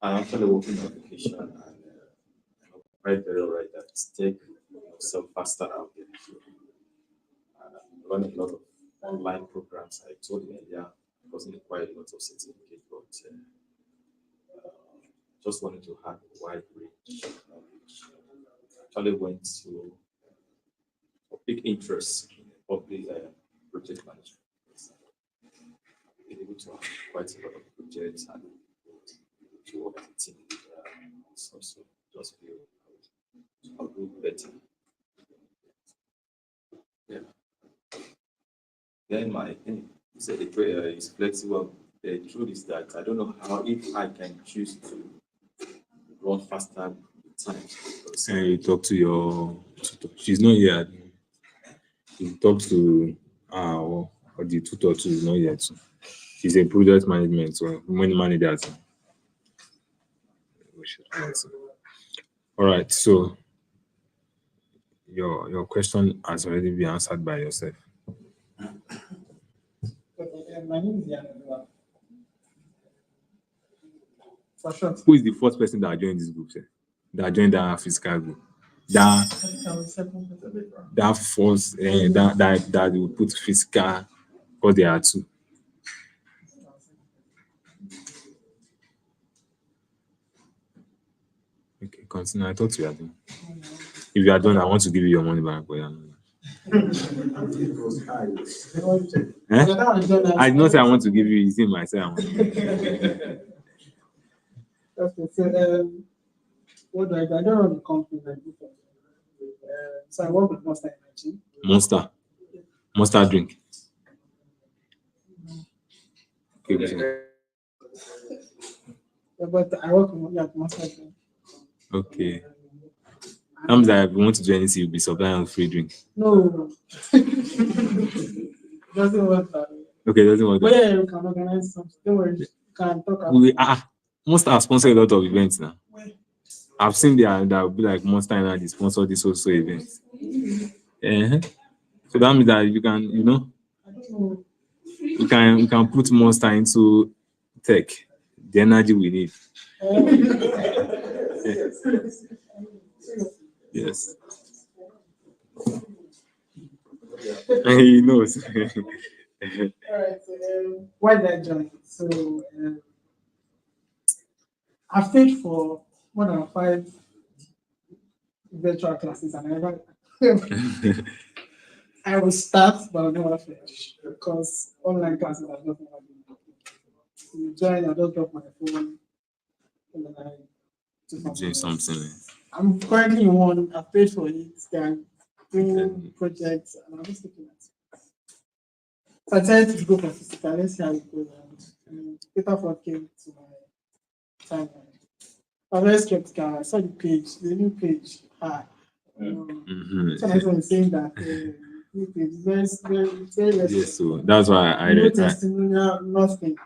I'm actually working on application and quite very all right that tech yourself faster out there. Run a lot of online programs. I told you earlier, it wasn't quite a lot of certificate, but just wanted to have a wide range of knowledge. Actually went to a big interest in public project management. Been able to have quite a lot of projects and to work with team. So just feel I'll do better. Yeah. Then my thing said the prayer is flexible. The truth is that I don't know how if I can choose to run faster with time. Because, And you talk to your tutor. She's not here. You talk to or the tutor too is not here too. She's a project management, so money manager. So we should answer. All right, so your question has already been answered by yourself. Okay, my name is Jan. For short, Who is the first person that joined this group, sir? That joined that physical group? That first that will put physical because there are two. Okay, continue. I thought you are done. If you are done, I want to give you your money back, but you're not. I did not say I want to give you. You see myself. Okay, so what do I do? I don't run the company like before. So I work with Monster Energy. Monster drink. Okay. But I work with Monster Energy. Okay. That means that if you want to do anything, you'll be supplying a free drink. No. Doesn't work that way. Okay, doesn't work. But yeah, we can organize something. Don't worry. You can talk about Monster have sponsored a lot of events now. I've seen that will be like Monster Energy sponsor this also event. So that means that you can, I don't know. you can put Monster into tech, the energy we need. Yes. He knows. All right. So, why did I join? So I've stayed for more than 5 virtual classes, and I will start, but I'll never finish because online classes are not never been. You join, I just drop my phone, and then I Do something. I'm currently in one. I've paid for it. They're doing projects, and I'm just looking at it. So I decided to go for physical. Let's see how it goes. And Dataforte came to my timeline. I'm very skeptical. I saw the page, the new page. So I was saying that new page is very Yes, so that's why I no read. testimonial, nothing.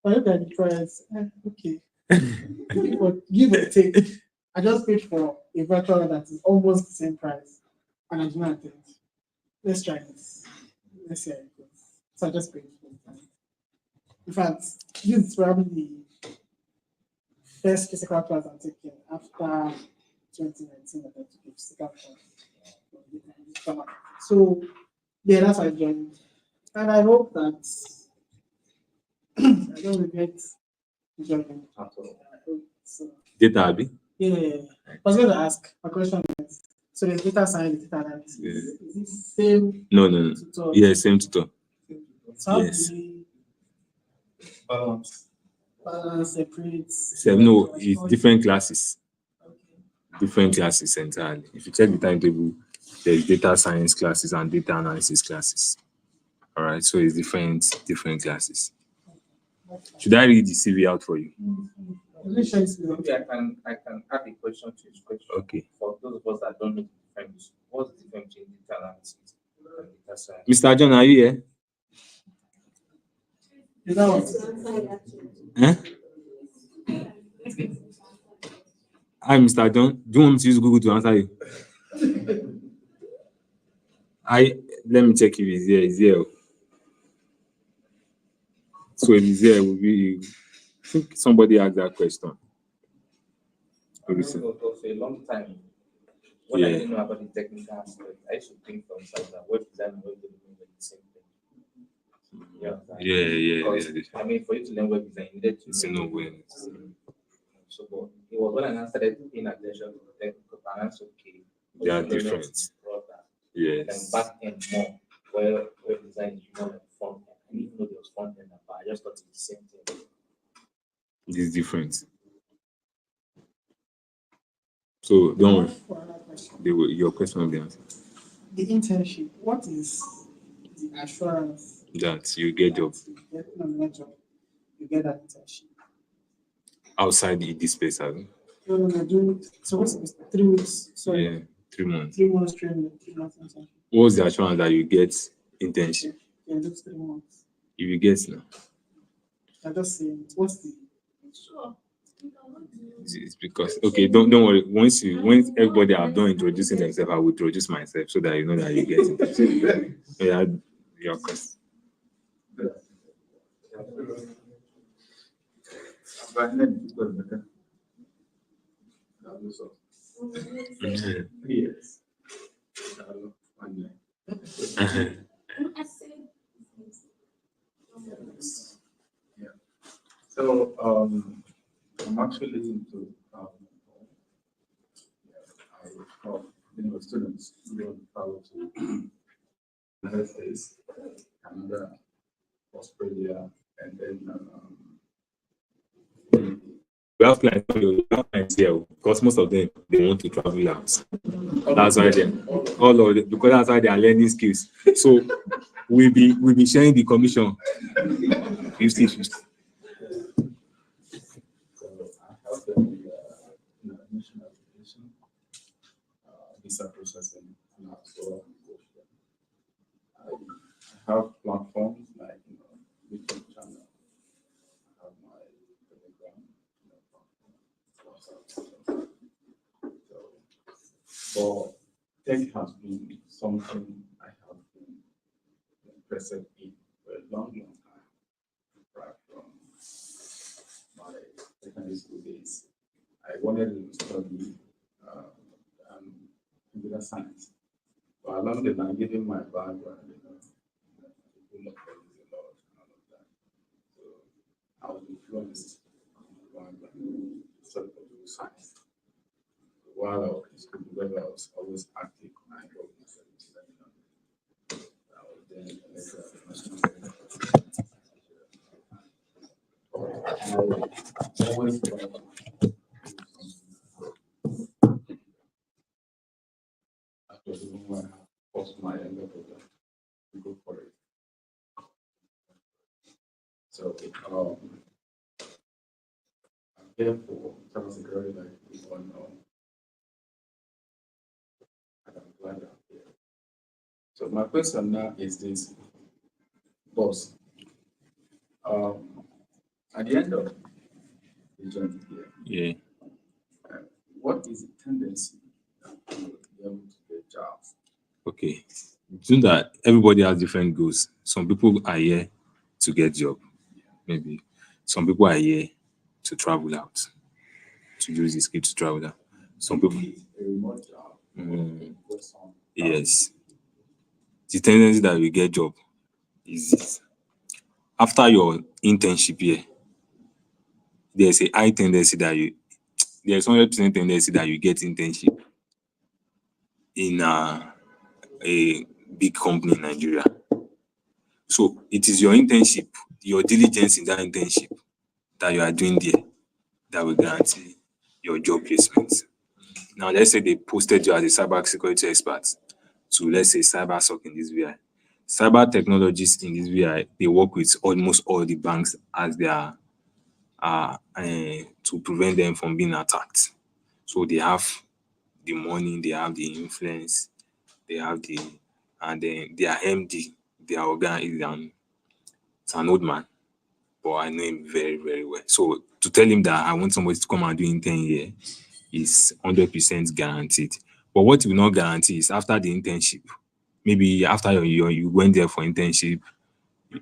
I look at the price. Okay. give or take. I just paid for a virtual that is almost the same price, and I do not think. Let's try this. Let's see how it goes. So I just paid for it. In fact, this is probably the first physical class I'm taking after 2019. I took a physical class. So yeah, that's why I joined, and I hope that I don't regret joining at all. I hope so. Data, Abi? Yeah. I was going to ask. My question is: so the data science, data analysis, is it same? No. Tutor? Yeah, same tutor. So Yes. Balance, separate. No, it's different classes. Okay. Different classes entirely. If you check the timetable, there's data science classes and data analysis classes. All right, so it's different classes. Should I read the CV out for you? Maybe I can add a question to his question. Okay. For those of us that don't know the difference, what's the difference between data analysis and data science? Mr. John, are you here? Is that what? Huh? Hi, Mr. John. Do you want me to use Google to answer you? Let me check if he's here. He's here. So if he's here, I think somebody asked that question. For a long time, when I didn't know about the technical aspect, I used to think from something that web design and web development were the same thing. Yeah. I mean, for you to learn web design, you needed to know where. So, but it was when I now started paying attention to the technical balance, okay. They are what's the different. elements brought that? And Yes. back end more, where design is more like front end. I didn't even know there was front end, but I just thought it's the same thing. It is different. So don't worry. For another question. Your question will be answered. The internship, what is the assurance That you get job that you get, no, not job, you get that internship? outside the space, I think. No, doing, so what's it, 3 weeks, sorry, Yeah, 3 months. 3 months training, 3 months internship. What's the assurance that you get internship? Yeah, just 3 months. If you get now, I just saying, what's the, it's because okay, don't worry. Once everybody have done introducing themselves, I will introduce myself so that you know that you get internship. Yeah, your question. Yes. Yeah. So I'm actually into students who want to travel to United States, Canada, Australia, and then We have clients here because most of them they want to travel out. That's why they all of them, because that's why they are learning skills. So we'll be sharing the commission 50-50. so I have the national application, visa processing, and also I have platforms like YouTube channel. I have my Telegram, WhatsApp. So, but tech has been something I have been interested in for a long time, right from my secondary school days. I wanted to study computer science, but along the line, given my background, people of a lot and all of that. So I was influenced by study computer science. While I was in school, because I was always active, I got myself to I was then a lecturer at the National I always thought that was even why I forced my younger brother to go for it. So I'm here for cybersecurity, like people know. And I'm glad I'm here. So my question now is this, boss. At the end of the journey here, Yeah. what is the tendency that you will be able to get jobs? Okay. You know that everybody has different goals. Some people are here to get job, maybe. Some people are here to travel out, to use the skill to travel out. Some people, A remote job. With some yes. The tendency that we get job is this. After your internship here, there's a high tendency that there's 100% tendency that you get internship in a big company in Nigeria. So it is your internship, your diligence in that internship that you are doing there that will guarantee your job placement. Now, let's say they posted you as a cyber security expert to, let's say, cyber SOC in this VI. Cyber technologists in this VI, they work with almost all the banks as their to prevent them from being attacked. So they have the money, they have the influence, they have and then their MD, their organ it's an old man, but I know him very, very well. So to tell him that I want somebody to come and do in 10 years is 100% guaranteed. But what will not guarantee is after the internship, maybe after you went there for internship,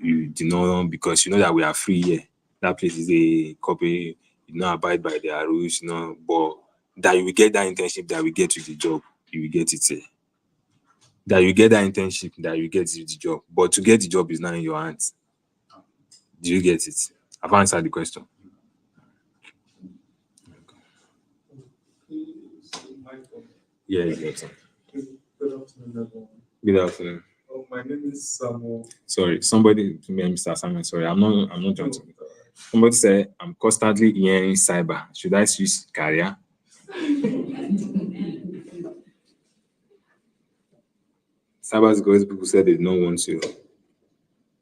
you do not, because you know that we are free here. That place is a copy, you not abide by their rules, but that you will get that internship, that will get you the job, you will get it here. That you get that internship, that you get you the job. But to get the job is now in your hands. Do you get it? I've answered the question. Yes, yes. Good afternoon, everyone. Good afternoon. Oh, my name is Samuel. Sorry, somebody, Mr. Simon. Sorry, I'm not trying to. Somebody said I'm constantly hearing cyber. Should I switch career? Cyber security people said they don't want to.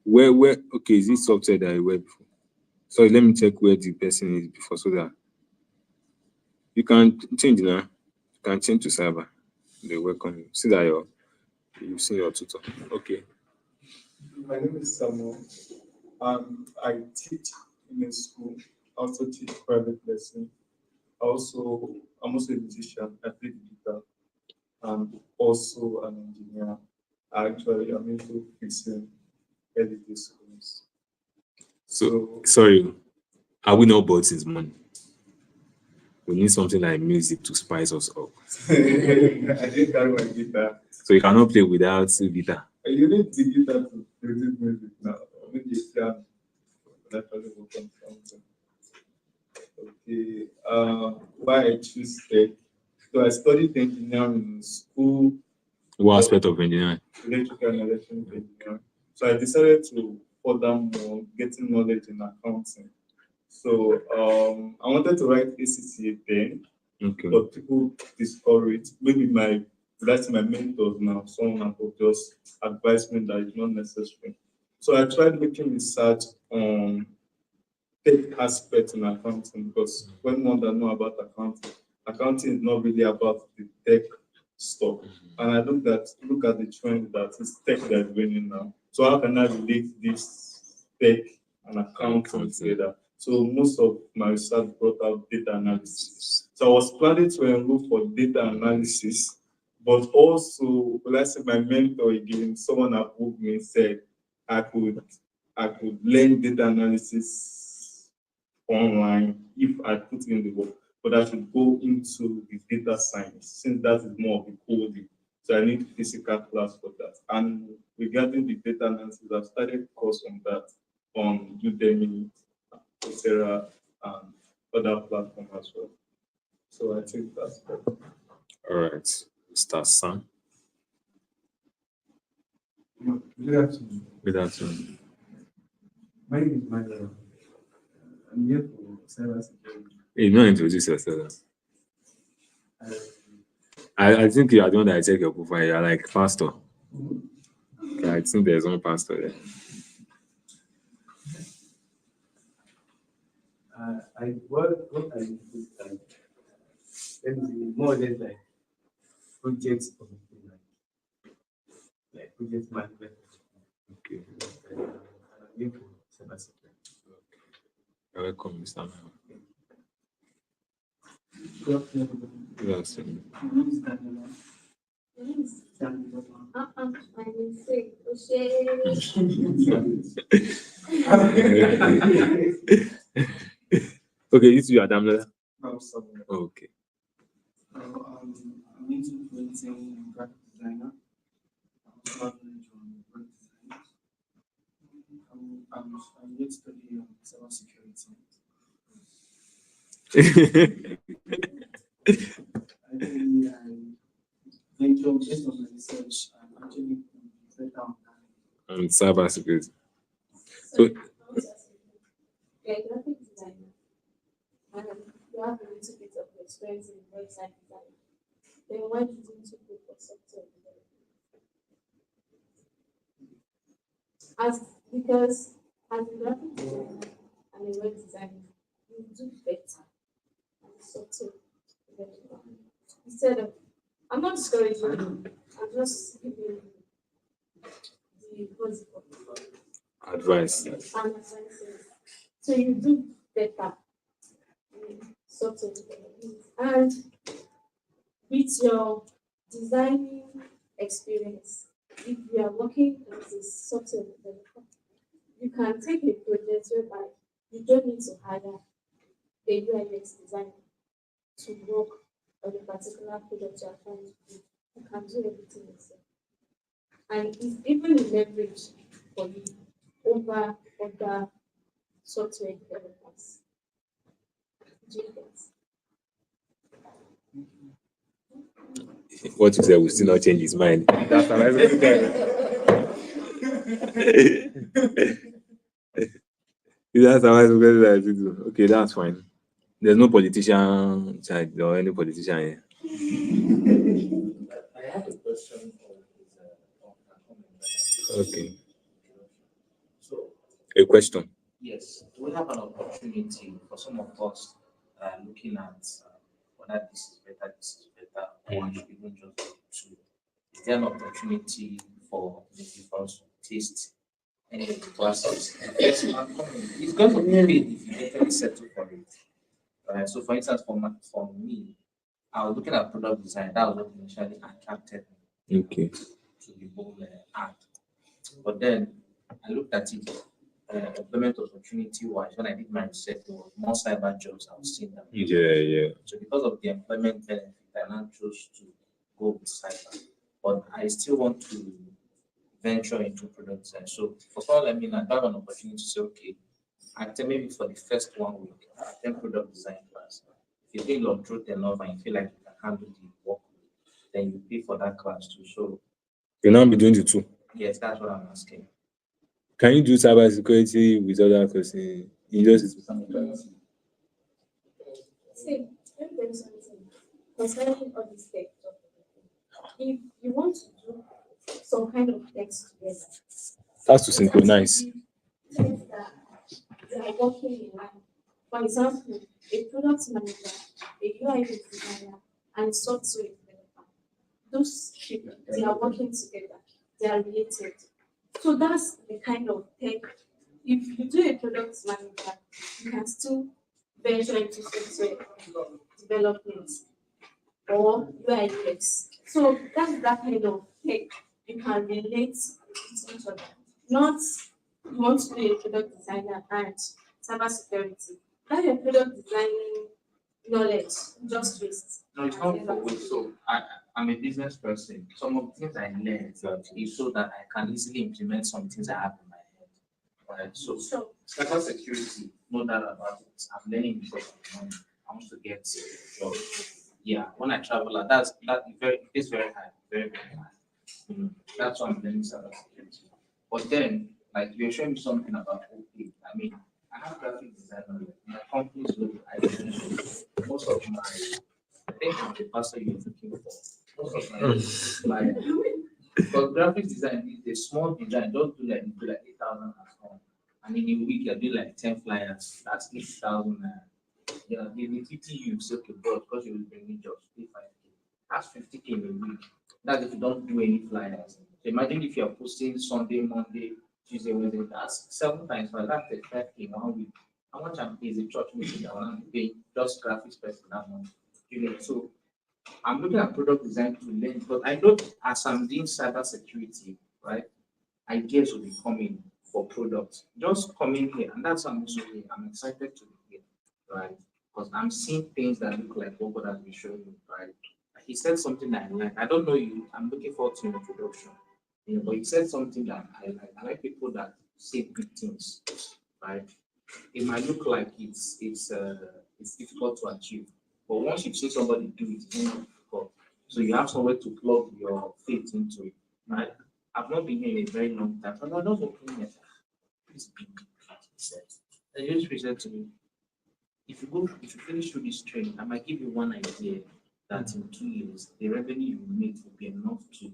Where? Okay, is this software that you were before? Sorry, let me check where the person is before so that you can change now. You can change to cyber. They welcome you. See that you've seen your tutor. Okay. My name is Samuel, and I teach in a school. I also teach private lesson. I'm also a musician. I play the guitar. I'm also an engineer. I'm into fixing LED screens. So sorry, are we not bought since money? We need something like music to spice us up. I didn't carry my guitar. So you cannot play without guitar. You need the guitar to produce music now. I mean, you can actually work on something. Okay. Why I choose tech? So I studied engineering in school, What aspect of engineering? electrical and electronic engineering. So I decided to further more getting knowledge in accounting. So I wanted to write ACCA then, Okay. but people discouraged. Maybe that's my mentors now. Someone above just advised me that it's not necessary. So I tried making research on tech aspects in accounting because when one doesn't know about accounting is not really about the tech stuff. And I look at the trend that is tech that is winning now. So how can I relate this tech and accounting together? So most of my research brought out data analysis. So I was planning to enroll for data analysis, but also, let's say my mentor again, someone above me said I could learn data analysis online if I put in the work, but I should go into the data science since that is more of the coding. So I need physical class for that. And regarding the data analysis, I've started course on that on Udemy, Coursera, and other platforms as well. So I think that's good. All right. Mr. Sam. Good afternoon. Good afternoon. My name is Manuel. I'm here for cybersecurity. Hey, you not introduce yourself. Uh, I think you are the one that I check your profile. You are like pastor. Okay, I think there's one pastor there. what I do is let me see, more or less like projects of like project management. Okay. I'm here for cybersecurity. You're welcome, Mr. Mel. Good afternoon. Good afternoon. My name is Daniela. Daniela. My mistake. O'Shea. Okay, this is your Damla. Now, somewhere. Okay. I'm into printing and graphic designer. I'm also knowledge on graphic design. I'm yet to study cybersecurity. Actually, I venture based on my research. I'm actually better on that. And cyber security. So, Yeah, graphic designer. And you have a little bit of experience in website design. Then why did you go for software development? Because as a graphic designer and a web designer, you do better on software development. Instead of, I'm not discouraging you, I'm just giving you the positive advice. advices. So you do better in software development. And with your designing experience, if you are working as a software developer, you can take a project whereby you don't need to hire a UI/UX designer to work on a particular project you are trying to do. You can do everything yourself. And it's even a leverage for you over other software developers. Do you get? What you said will still not change his mind. That's how I That's how I Okay, that's fine. There's no politician child or any politician here. I have a question on a comment. Okay. So, A question. yes, we have an opportunity for some of us looking at whether this is better, or I should even just go to. Is there an opportunity for maybe for us to taste any of the classes? Yes, it's going to be paid if you definitely settle for it. Right? So, for instance, for me, I was looking at product design. That was what initially attracted me Okay. to the whole art. But then I looked at it, employment opportunity wise, when I did my research, there was more cyber jobs I was seeing them. Yeah. So because of the employment benefit, I now chose to go with cyber. But I still want to venture into product design. So for all I mean, I have an opportunity to say, okay, I think maybe for the first 1 week, I attend product design class. If you think your truth enough and you feel like you can handle the work, then you pay for that class too. So You'll now be doing the two. yes, that's what I'm asking. Can you do cyber security with other person? You just See, let me tell you something concerning all this tech stuff. If you want to do some kind of text together, has to synchronize. things that they are working in line. For example, a product manager, a UI designer, and software developer. Those people, they are working together. They are related. So that's the kind of tech. If you do a product manager, you can still venture into software development or UI UX. So that's that kind of tech you can relate to each other. Not you want to be a product designer and cybersecurity. That your product designing knowledge just waste. No, it's not for me. So I'm a business person. Some of the things I learned is so that I can easily implement some things I have in my head. Right. So Sure. cyber security, no doubt about it. I'm learning because of money. I want to get a job. Yeah, when I travel, it's very high, very high. That's why I'm learning cybersecurity. But then, like you're showing me something about okay, I mean, I have graphic designer. My company's logo. I do most of my. I think I'm the person you're looking for. Most of my like, because graphic design is a small design. Don't do like 8,000 at home. And in a week you're doing like 10 flyers. That's 8,000. Yeah, the 50 you say okay, bro, because you will bring me jobs, pay 5K. That's 50K in a week. That's if you don't do any flyers. So imagine if you're posting Sunday, Monday, Tuesday, Wednesday, that's 7 times 5, that's 35K in 1 week. How much I'm paying is a church meeting that I'm paying just graphics person that month. You know, so I'm looking at product design to learn, but I know as I'm doing cyber security, right? Ideas will be coming for products. Just coming here, and that's why I'm also here. I'm excited to be here, right? Because I'm seeing things that look like what God has been showing me, right? He said something that I like. I don't know you. I'm looking forward to your introduction. You know, but he said something that I like. I like people that say big things, right? It might look like it's difficult to achieve, but once you see somebody do it, it's not difficult. So you have somewhere to plug your faith into it, right? I've not been here in a very long time, but I don't know this big he said. And he just said to me, if you finish through this training, I might give you one idea that in 2 years the revenue you make will be enough to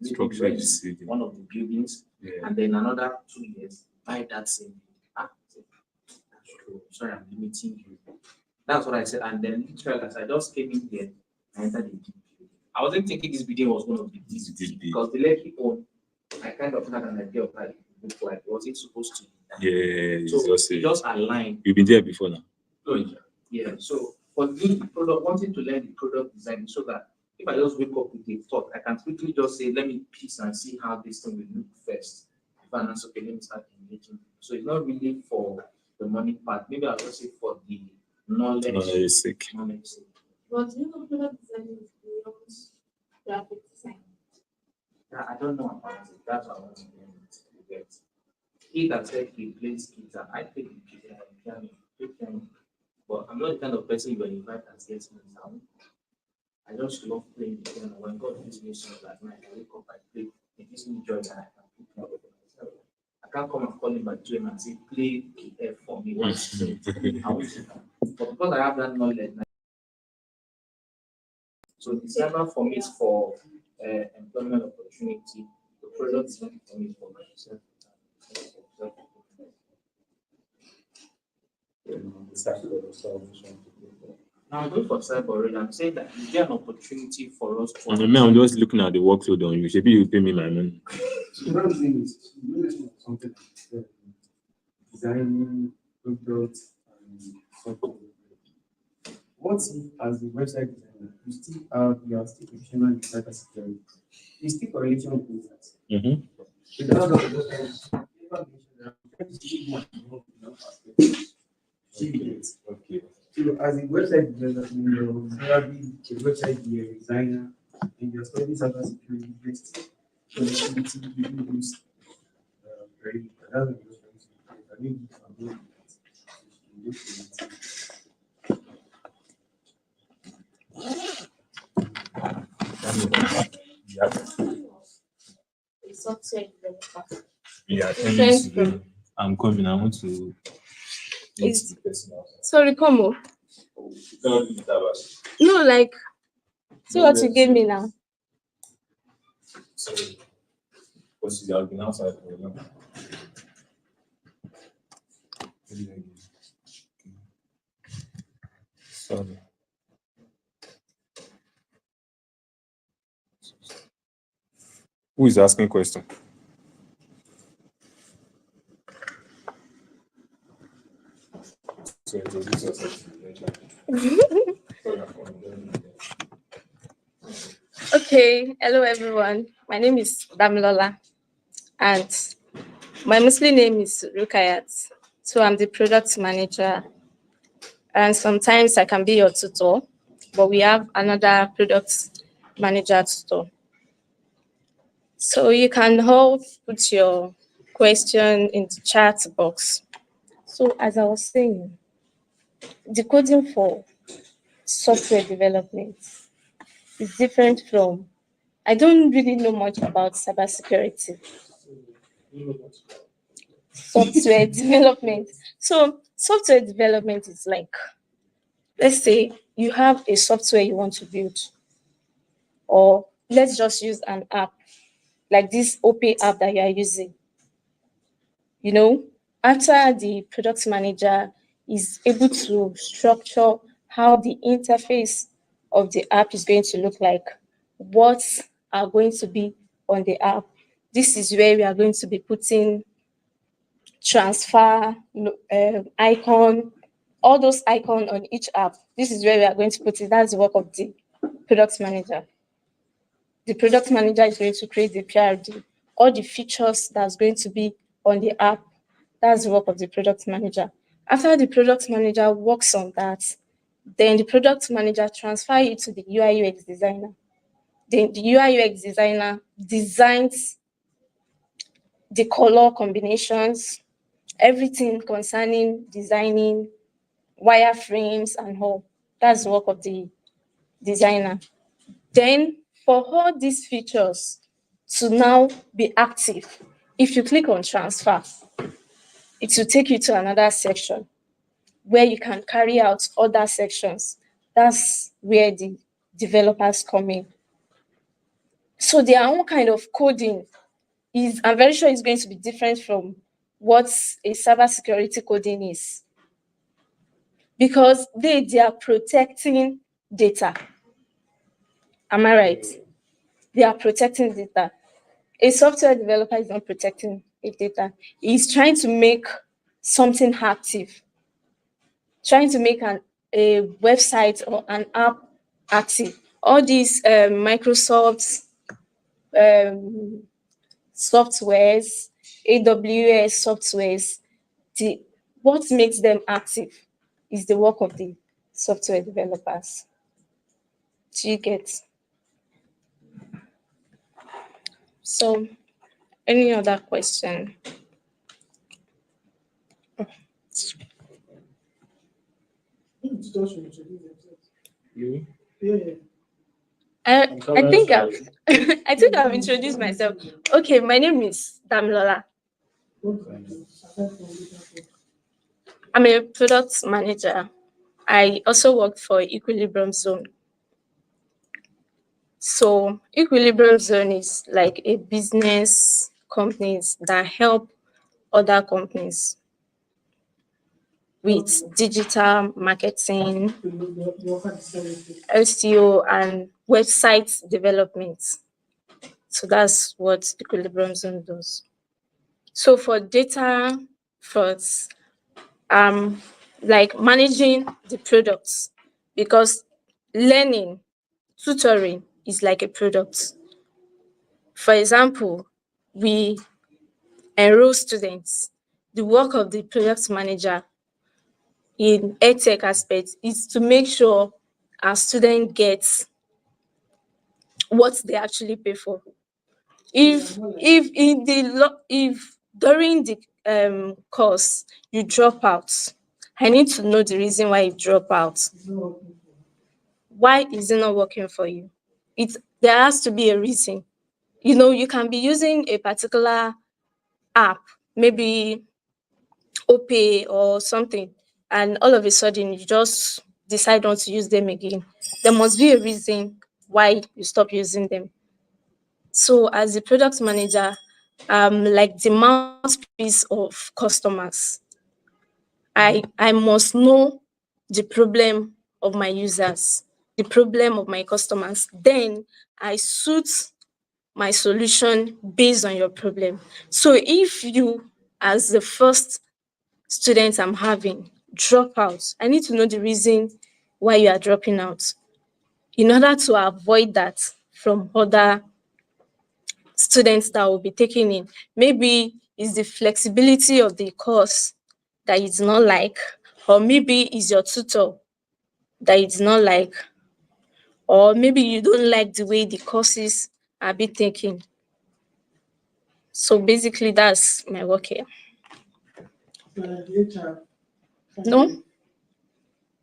maybe Structure rent the city. one of the buildings, Yeah. and then another 2 years buy that same building. Ah, I said, that's true. Sorry, I'm limiting you. That's what I said. And then literally, as I just came in here, I entered the deep building. I wasn't thinking this building was going to be this big because the lady owned, I kind of had an idea of how it looked like. Was it supposed to be that? Yeah, it's So just it just aligned. you've been there before now. Oh, yeah. So for me, the product wanting to learn the product design so that if I just wake up with a thought, I can quickly just say, let me piece and see how this thing will look first. If I'm not okay, let me start engaging. So it's not really for the money part. Maybe I'll just say for the knowledge. Knowledge sake. Knowledge sake. But you know, product design is beyond graphic design. Yeah, I don't know about it. That's what I want to learn it to get. He that said he plays guitar, I play the piano, play piano. But I'm not the kind of person you will invite as guest in town. I just love playing the piano. When God gives me songs at night, I wake up, I play. It gives me joy that I can pick me up for myself. I can't come and call him by 2 and say, play the F for me. What is it? I want to. But because I have that knowledge, so designer for me is for employment opportunity. The product design for me is for myself. Now I'm going for cyber already. I'm saying that is there an opportunity for us to And I'm just looking at the workload on you. Maybe you pay me my money. So what I'm saying is, you know, something like designing products and software. What if, as a website designer, you are still professional in cybersecurity? You still correlation with that. Mm-hmm. So that's what I'm just trying to see much more in that perspective. Okay. So as a website developer, you probably a website designer, and you're studying cybersecurity based connectivity, you use very that's what I'm just trying to say. I mean, I'm doing that. A software developer. Yeah, Different from I'm coming. I want to. It's- sorry, come on. No, like see what you gave me now. Because you have been outside for a long time. Sorry. Who is asking question? So introduce yourself. Okay, hello everyone. My name is Damilola and my Muslim name is Rukayat. So I'm the product manager and sometimes I can be your tutor, but we have another product manager tutor. So you can all put your question in the chat box. So as I was saying, the coding for software development is different from I don't really know much about cybersecurity. Software development. So software development is like, let's say you have a software you want to build, or let's just use an app like this OP app that you are using. You know, after the product manager is able to structure how the interface of the app is going to look like, what are going to be on the app. This is where we are going to be putting transfer icon, all those icons on each app. This is where we are going to put it. That's the work of the product manager. The product manager is going to create the PRD, all the features that's going to be on the app. That's the work of the product manager. After the product manager works on that, then the product manager transfer it to the UI UX designer. Then the UI UX designer designs the color combinations, everything concerning designing wireframes and all. That's the work of the designer. Then for all these features to now be active, if you click on transfer, it will take you to another section where you can carry out other sections. That's where the developers come in. So their own kind of coding is, I'm very sure, is going to be different from what a cybersecurity coding is. Because they are protecting data. Am I right? They are protecting data. A software developer is not protecting a data. He's trying to make something active, trying to make a website or an app active. All these Microsoft softwares, AWS softwares, what makes them active is the work of the software developers. Do you get? So, any other question? Just introduce themselves. You? Yeah, yeah. I think I've I think I've introduced myself. Okay, my name is Damlola. I'm a product manager. I also work for Equilibrium Zone. So Equilibrium Zone is like a business companies that help other companies with digital marketing, SEO, and website development. So that's what Equilibrium Zone does. So for data first, like managing the products, because learning, tutoring is like a product. For example, we enroll students. The work of the product manager in edtech aspect is to make sure our student gets what they actually pay for. If during the course you drop out, I need to know the reason why you drop out. Why is it not working for you? There has to be a reason. You can be using a particular app, maybe OPay or something, and all of a sudden you just decide not to use them again. There must be a reason why you stop using them. So as a product manager, like the mouthpiece of customers, I must know the problem of my users, the problem of my customers. Then I suit my solution based on your problem. So if you, as the first student I'm having, drop out, I need to know the reason why you are dropping out in order to avoid that from other students that will be taking in. Maybe it's the flexibility of the course that it's not like, or maybe it's your tutor that it's not like, or maybe you don't like the way the courses are being taken. So basically, that's my work here. No,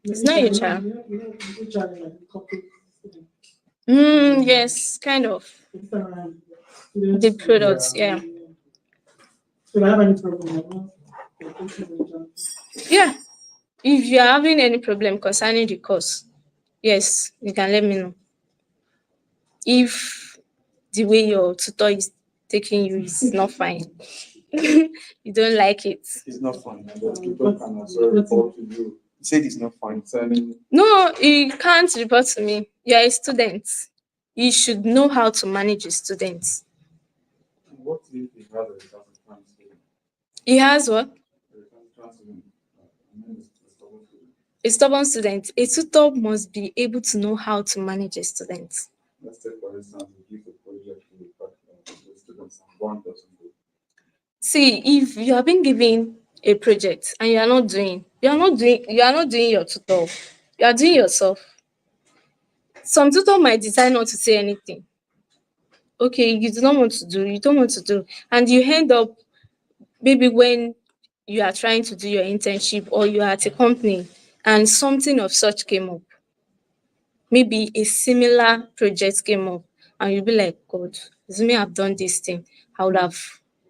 it's not HR. Yes, kind of. The products, yeah. Yeah. If you're having any problem concerning the course, yes, you can let me know. If the way your tutor is taking you is not fine, you don't like it. It's not fun. The tutor can also report to you. He said it's not fun. No, you can't report to me. You're a student. You should know how to manage a student. What if he has a recalcitrant student? He has what? A recalcitrant student. I mean, it's a stubborn student. A stubborn student. A tutor must be able to know how to manage a student. Let's take for instance, we give a project to the students and one person do. See, if you have been given a project and you are not doing your tutor, you are doing yourself. Some tutor might decide not to say anything. Okay, you don't want to do, and you end up, maybe when you are trying to do your internship or you are at a company and something of such came up, maybe a similar project came up, and you'll be like, God, assuming I've done this thing, I would have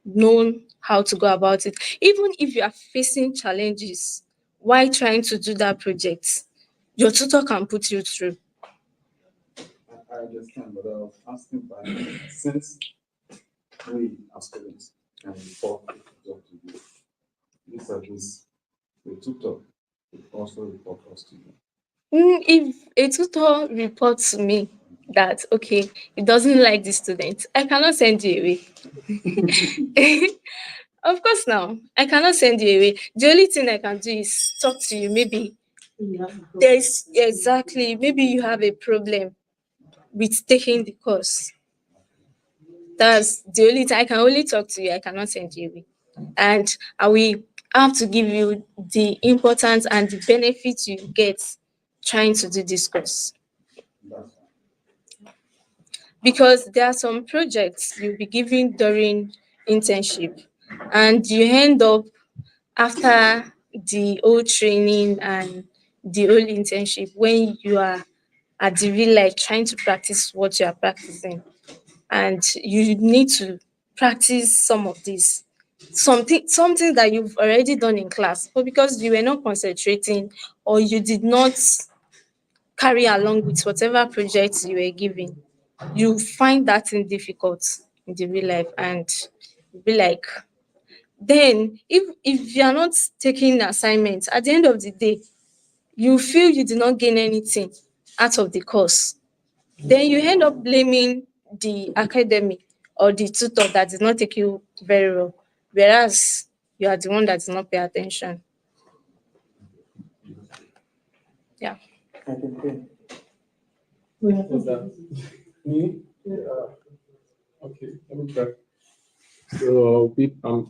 known how to go about it. Even if you are facing challenges while trying to do that project, your tutor can put you through. I understand, but I was asking by since we as students can report it up to you, this at least the tutor will also report us to you. If a tutor reports to me that, okay, he doesn't like the student, I cannot send you away. Of course, now I cannot send you away. The only thing I can do is talk to you. Maybe there's exactly, maybe you have a problem with taking the course. That's the only thing. I can only talk to you. I cannot send you away. And I will have to give you the importance and the benefits you get trying to do this course. Because there are some projects you'll be given during internship, and you end up, after the whole training and the whole internship, when you are at the real life trying to practice what you are practicing. And you need to practice some of this. Something that you've already done in class, but because you were not concentrating or you did not carry along with whatever projects you were given, you find that thing difficult in the real life and be like, then if you are not taking assignments at the end of the day, you feel you did not gain anything out of the course, then you end up blaming the academy or the tutor that did not take you very well, whereas you are the one that did not pay attention. Yeah. I can hear. Was that me? Okay, let me try. So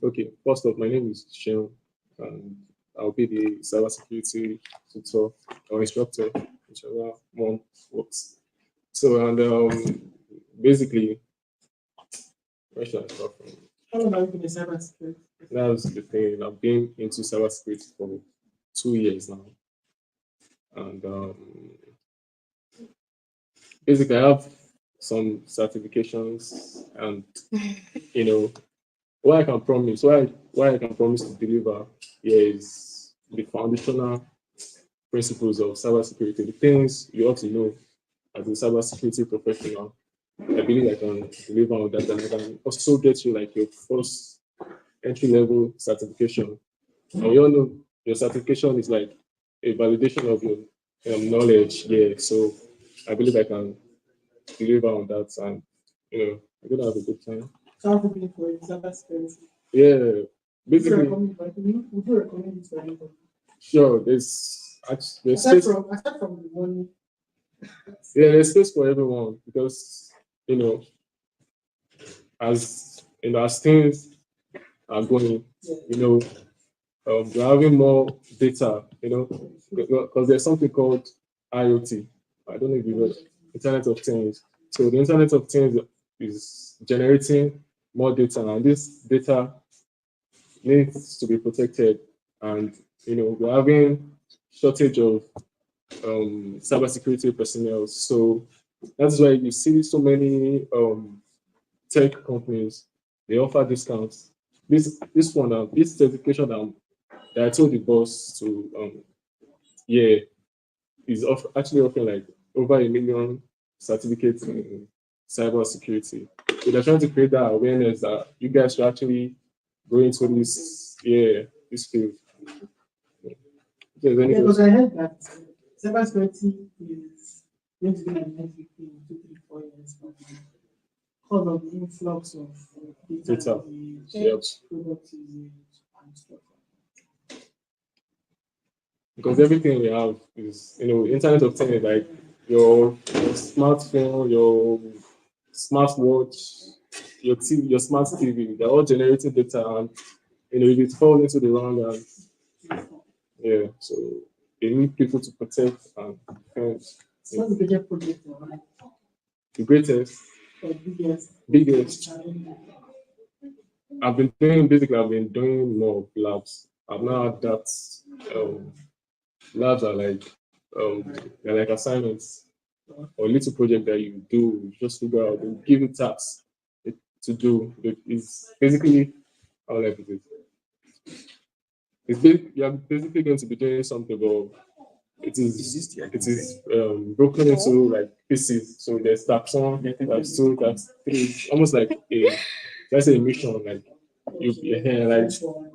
okay. First off, my name is Sheon, and I'll be the cybersecurity tutor or instructor, whichever one works. So basically, where should I start from? How long have you been in cybersecurity? That's the thing. I've been into cybersecurity for 2 years now, and basically, I have some certifications, and you know, what I can promise to deliver here is the foundational principles of cybersecurity, the things you ought to know as a cybersecurity professional. I believe I can deliver on that, and I can also get you like your first entry level certification. And we all know your certification is like a validation of your knowledge. Yeah, so I believe I can deliver on that, and I'm gonna have a good time. So how have you been for cybersecurity? Yeah, Would you basically, recommend would you recommend it for anybody? sure. There's space. Aside from the money, Yeah, there's space for everyone because you know, as things are going, you know, we're having more data, because there's something called IoT. I don't know if you know Internet of Things. So the Internet of Things is generating more data, and this data needs to be protected. And we're having shortage of cybersecurity personnel. So that's why you see so many tech companies, they offer discounts. This certification that I told the boss to yeah is actually offering like over 1 million certificates in cybersecurity. So they're trying to create that awareness that you guys should actually go into this field. If there's any because question. I heard that cybersecurity is going to be the next big thing in 2, 3, 4 years because of the influx of Data. usage, Yep. product usage, and stuff. Because everything we have is, Internet of Things, like your smartphone, your smartwatch, your smart TV, they're all generating data, and if it falls into the wrong hands, so they need people to protect and defend. What's the biggest project you have? The greatest, Or biggest. I've been doing more of labs. I've now had that labs are like they're like assignments or little project that you do, you just figure out, they give you tasks to do. It's basically how like it is. You're basically going to be doing something, but it is broken into like pieces. So there's tax 1, tax 2, tax 3, almost like let's say a mission, like then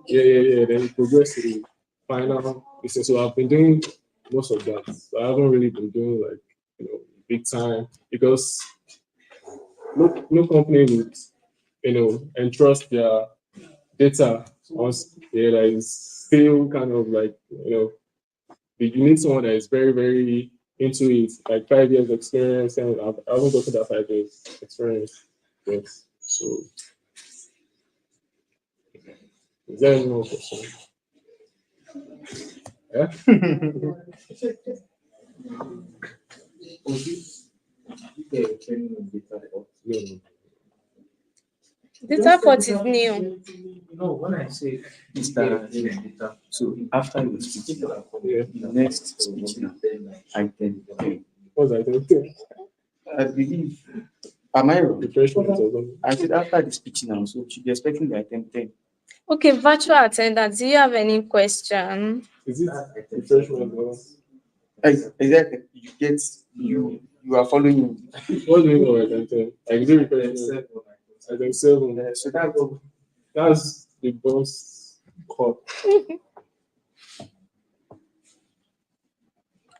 you progress to the final. So I've been doing most of that. So I haven't really been doing like big time because no company would entrust their data once that is still kind of like you need someone that is very, very into it, like 5 years experience, and I haven't gotten that 5 years experience. Yes. So is there any more question? Yeah? Training on data. No. Dataforte is new. No, when I say Mr. So after you speak, Yeah. the next speech item What's I think? I believe. Am I wrong? Refreshment or something. I said after the speech now, so she'll be expecting the item 10. Okay, virtual attendant, do you have any question? Is it refreshment or Exactly. You get you are following. what do you know item 10? Like is it refreshment? Item 7. So that's all. That's the boss call.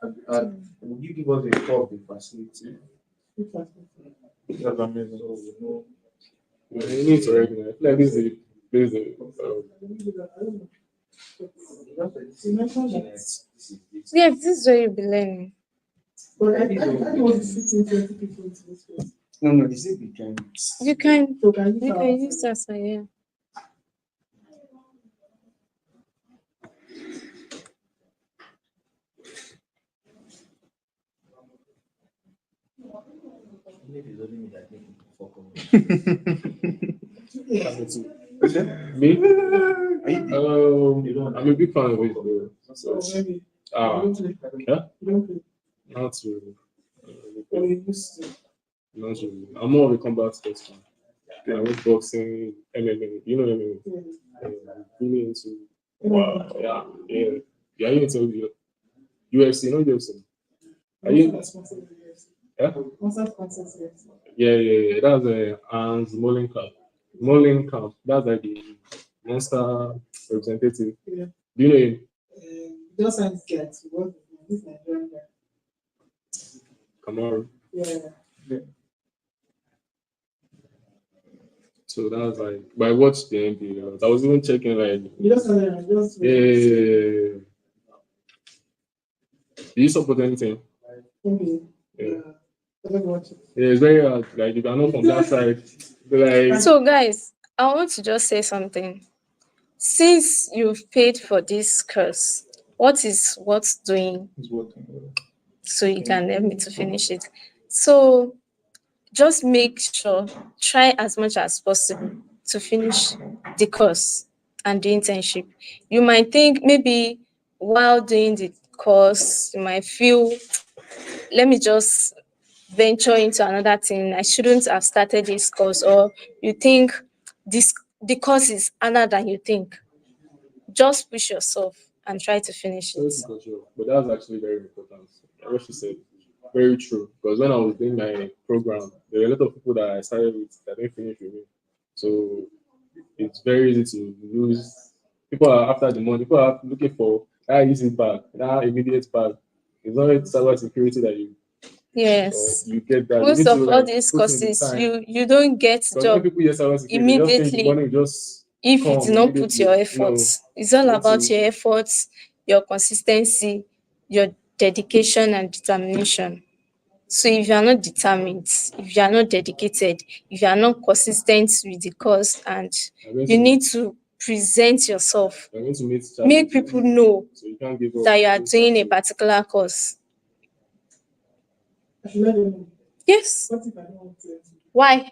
Will you give us a call of the facility? That's amazing. So, you need to recognize. Like this is You mentioned that. Yes, this is where you'll be learning. But I was sitting 20 people into this place. No, this is the kind. You can So can you you tell can us? use that, so yeah. me. Are you I'm a big fan of it. Bro. So So, maybe. ah, yeah, You not really. used to. Not really. I'm more of a combat sports fan. I was boxing, MMA. You know MMA. Really into. Wow, yeah. Yeah, you into UFC, no UFC. Are you? Yeah, yeah. That's a Hans Molenkamp. Molenkamp. That's like the monster representative. Yeah. Do you know him? Just sounds get what this Nigerian guy. Kamaru. Yeah. So that's like, but I watched the NBA. I was even checking like, You just yeah. Do you support anything? maybe. Yeah. I don't watch it. Yeah, it's very hard. Like if you're not from that side, like So guys, I want to just say something. Since you've paid for this course, what is what's doing so you can help me to finish it? So just make sure, try as much as possible to finish the course and the internship. You might think maybe while doing the course, you might feel, let me just venture into another thing. I shouldn't have started this course, or you think this the course is harder than you think. Just push yourself and try to finish it. sorry to cut you off, but that's actually very important. Like what she said, very true. Because when I was doing my program, there were a lot of people that I started with that didn't finish with me. So it's very easy to lose. People are after the money. People are looking for that easy bag, that immediate bag. It's not cyber security that you Yes. you get that. You Most need to of all like these put in the courses, time. you don't get Because when job people hear cyber security, they just think the immediately money will just if you come do not put your immediately. No, efforts. It's all you need about to your efforts, your consistency, your dedication and determination. So if you are not determined, if you are not dedicated, if you are not consistent with the course, and you're going you to need to present yourself, you're going to meet make challenges. people know So you can't give up. that you are Just doing a have to- particular course. I should let them know. Yes. What if I don't want to? Why?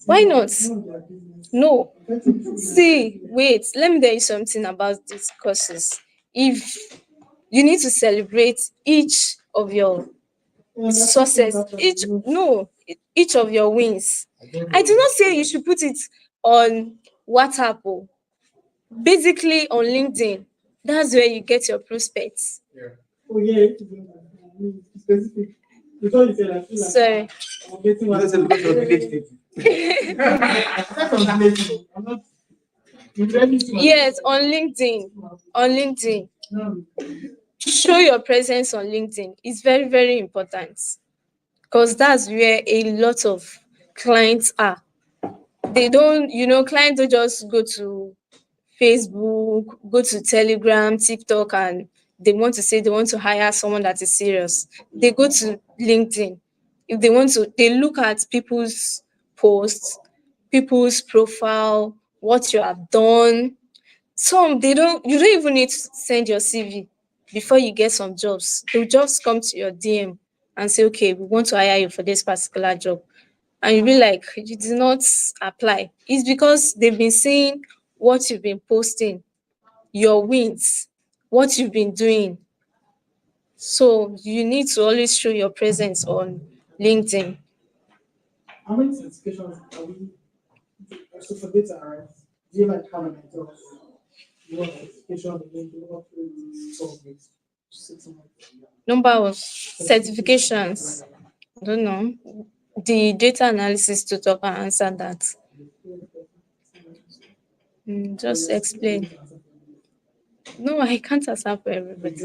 Why not? It's none of their business. No. Let it be. See, wait, let me tell you something about these courses. If you need to celebrate each of your Yeah, that's success, what I'm each doing. no, each of your wins. I do not say you should put it on WhatsApp, oh. Basically on LinkedIn. That's where you get your prospects. Oh yeah, it is specific. Because you said I feel like So I'm getting what Because of village people. That's on relating. I'm not. You ready to? yes, on LinkedIn. On LinkedIn. No. Show your presence on LinkedIn. It's very, very important. Because that's where a lot of clients are. They don't, clients don't just go to Facebook, go to Telegram, TikTok, and they want to say they want to hire someone that is serious. They go to LinkedIn. If they want to, they look at people's posts, people's profile, what you have done. Some you don't even need to send your CV before you get some jobs. They'll just come to your DM and say, okay, we want to hire you for this particular job. And you'll be like, you did not apply. It's because they've been seeing what you've been posting, your wins, what you've been doing. So you need to always show your presence on LinkedIn. How many certifications are we so for data, right? Do you like have an idea of what certification and then what will solve with 6 months? Number of certifications. I don't know. The data analysis tutor can answer that. Just explain. No, I can't answer for everybody.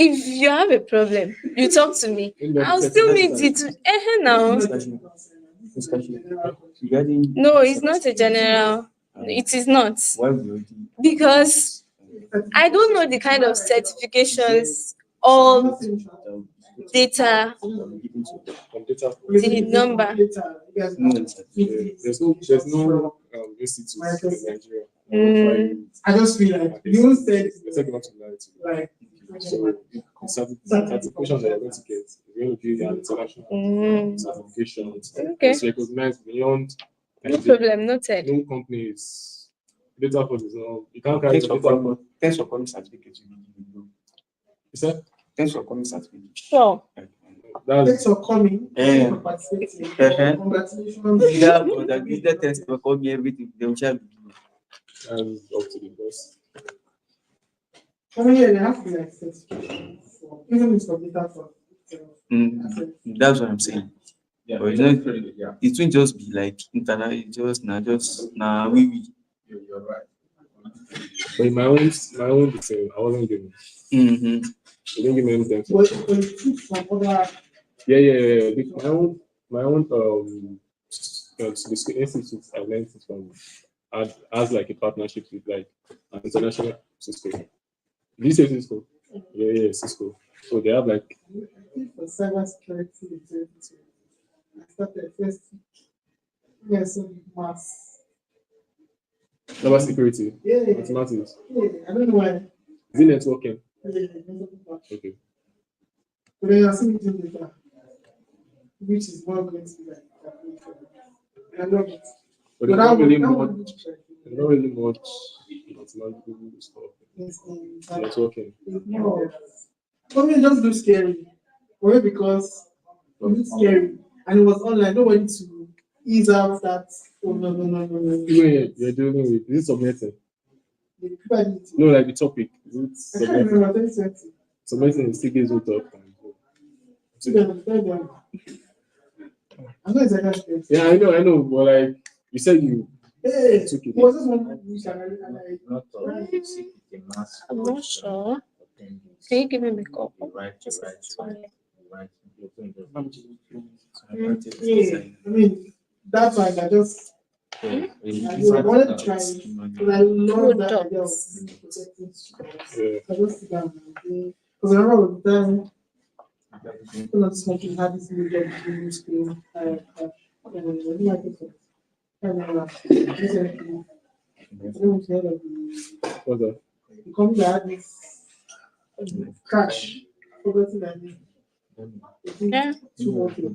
If you have a problem, you talk to me. I'll still meet it. Now. Regarding No, it's not a general. It is not. why we already Because I don't know the kind of certifications or data, given to From data, the number. no there's no institute in Nigeria. I just feel like you said They said not to lie to you. like So the certification that you're going to get is going to be an international certification. Okay. It's recognized beyond No problem, noted. no company is Dataforte is not. You can't carry your data. thanks for coming certificate. You said Thanks for coming certificate. Sure. thanks that's for coming. Eh. For participating. Eh. Congratulations. Yeah, but that is the test for coming everything. They will shall be given. up to the boss. I mean, yeah, there has to be like certification for even if it's for data for That's what I'm saying. Yeah, But it's not, yeah, it won't just be like internal, it's just we. you're right. But in my own the same. I wasn't given. Mm-hmm. They didn't give me anything. but it's from other Yeah. My own the institute I learned it from has like a partnership with like an international Cisco. Did you say Cisco? Yeah, Cisco. So they have like for cyber security executive. I started first. Yes, so mass. cyber security, Yeah, mathematics. I don't know why. Is it networking? Okay. But then I see it in data, which is more going to be like I love it. But But there's not really that much. one looks like There's not really much mathematical stuff. it's Networking. more. For me, it just looks scary. Why? Because it looks scary, and it was online. Nobody to ease out that. Oh no. You're dealing with is it submitting? The people I need to. No, like the topic. Is it I can't submitting? remember 2020. Submitting still gives you tough time. Tell them. I know exactly. Yeah, I know, but like you said you Hey, took it. was this one week and I Not all Right. basic, the mass. I'm not sure. Attending. Can you give me a call? You write, Yeah, I mean, that's why I just I wanted to try it, but I love that idea of protecting students. Yeah. I just sit down and do because I remember the time when I was smoking had this new job in school. I didn't like it. I remember recently, I don't know if you heard of What's that? the company that had this crash. Forgotten that name. Yeah. 2 months ago.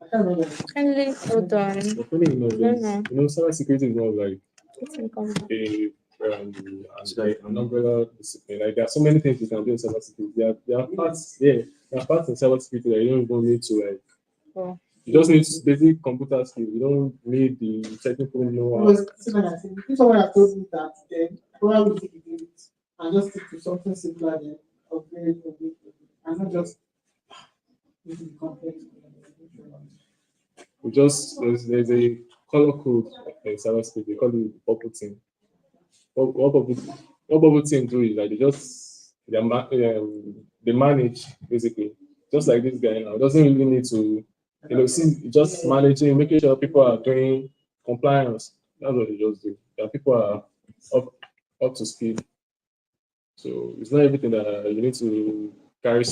I can't remember. Kindly hold on. The funny cyber security is not like Let me come back. like an umbrella discipline. Like there are so many things you can do in cyber security. There are parts, there are parts in cyber security that you don't even need to like. Oh. You just need basic computer skills. You don't need the technical know-how. If someone had told me that, then I probably would take it and just stick to something simpler than upgrade, and not just into the complex. We just there's a color code in cyberspace. They call it bubble team. What bubble team do is like they manage basically just like this guy now. Doesn't really need to see just managing, making sure people are doing compliance. That's what they just do. That people are up to speed. So it's not everything that you need to carry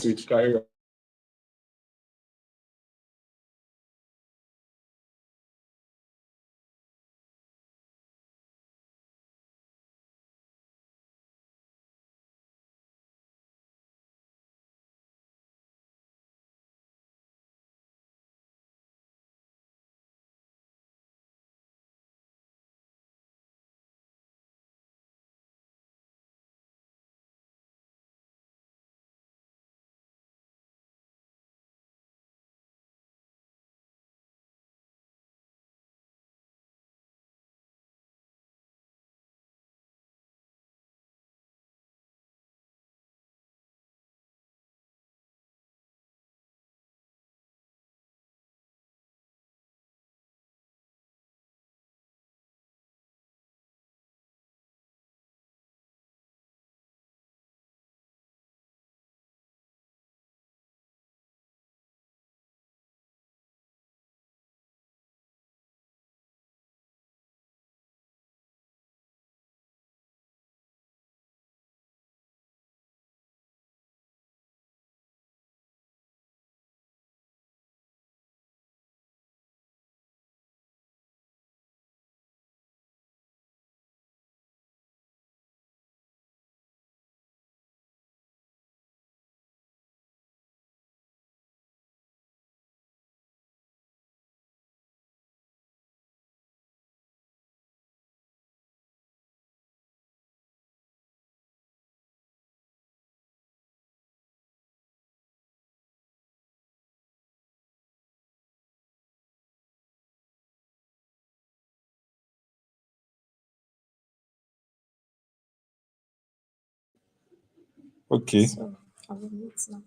Okay. So I will mute now.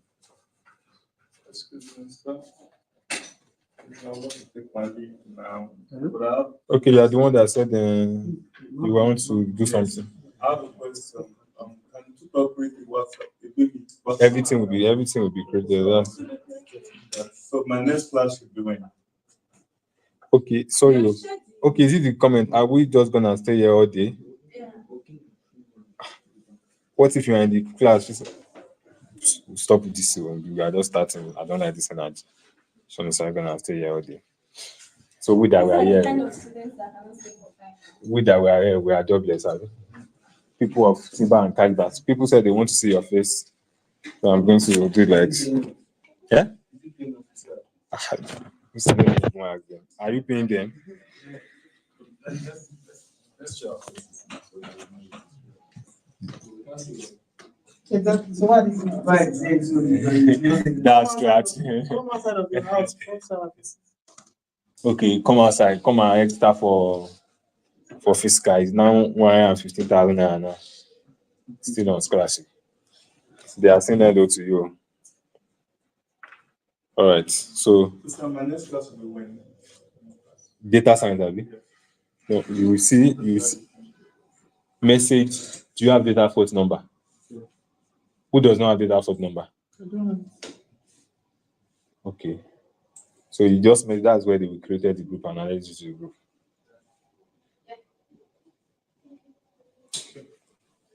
Excuse me, sir. I want to take my leave now. But I have, Okay, you are the one that said you want to do something. I have a question. Can you talk briefly WhatsApp? Everything will be created. So my next class should be when? Okay, sorry. Okay, is it the comment? Are we just gonna stay here all day? What if you are in the class? Stop this one. We are just starting. I don't like this energy. So I'm gonna stay here all day. So we that we are here, we are jobless. Abi? People of Timber and Calibers. People said they want to see your face. So I'm going to do like, yeah? Are you paying them? Exactly. So what is it? That's right. Come outside of your house. Okay, come outside. Come and extra for fiscal. It's now 115,000 naira now. Still on scholarship. They are saying hello to you. All right. So So my next class will be when? data science, Abi? No, you will see. Message. Do you have Dataforte number? Who does not have Dataforte number? I don't know. Okay. So you just made that's where they created the group and added you to the group.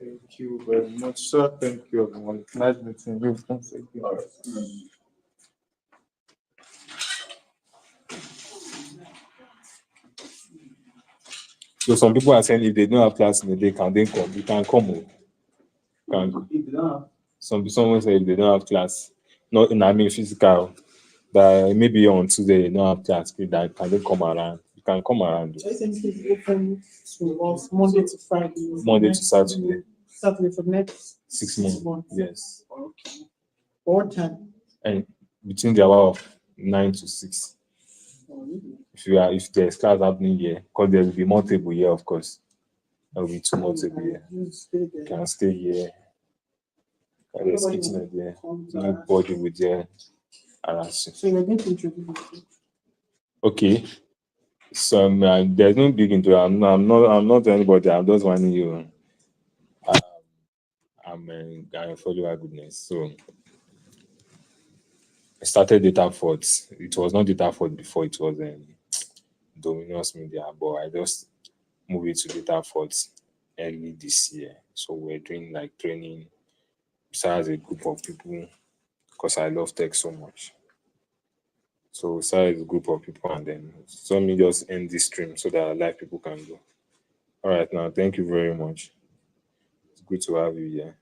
Thank you very much, sir. Thank you, everyone. Nice meeting you. Thank you. All right. So some people are saying if they don't have class in the day, can they come? You can come. Can someone say if they don't have class, not I mean physical, that maybe on Tuesday they don't have class, that can they come around? You can come around. SMC is open to us Monday to Friday. Monday to Saturday. Saturday for the next 6 months. Yes. Okay. What time? And between the hour of 9 to 6. If there's class happening here, because there will be more table here, of course. There will be 2 more table here. You can stay here. There's kitchen there. Nobody will there harass you. So you're going to introduce yourself. Okay. So there's no big intro. I'm not anybody. I'm just warning you. I'm a follower goodness. So I started Dataforte. It was not Dataforte before. It was Dominus Media, but I just moved it to Dataforte early this year. So we're doing like training besides a group of people because I love tech so much. So we started a group of people and then so let me just end this stream so that live people can go. All right, now thank you very much. It's good to have you here.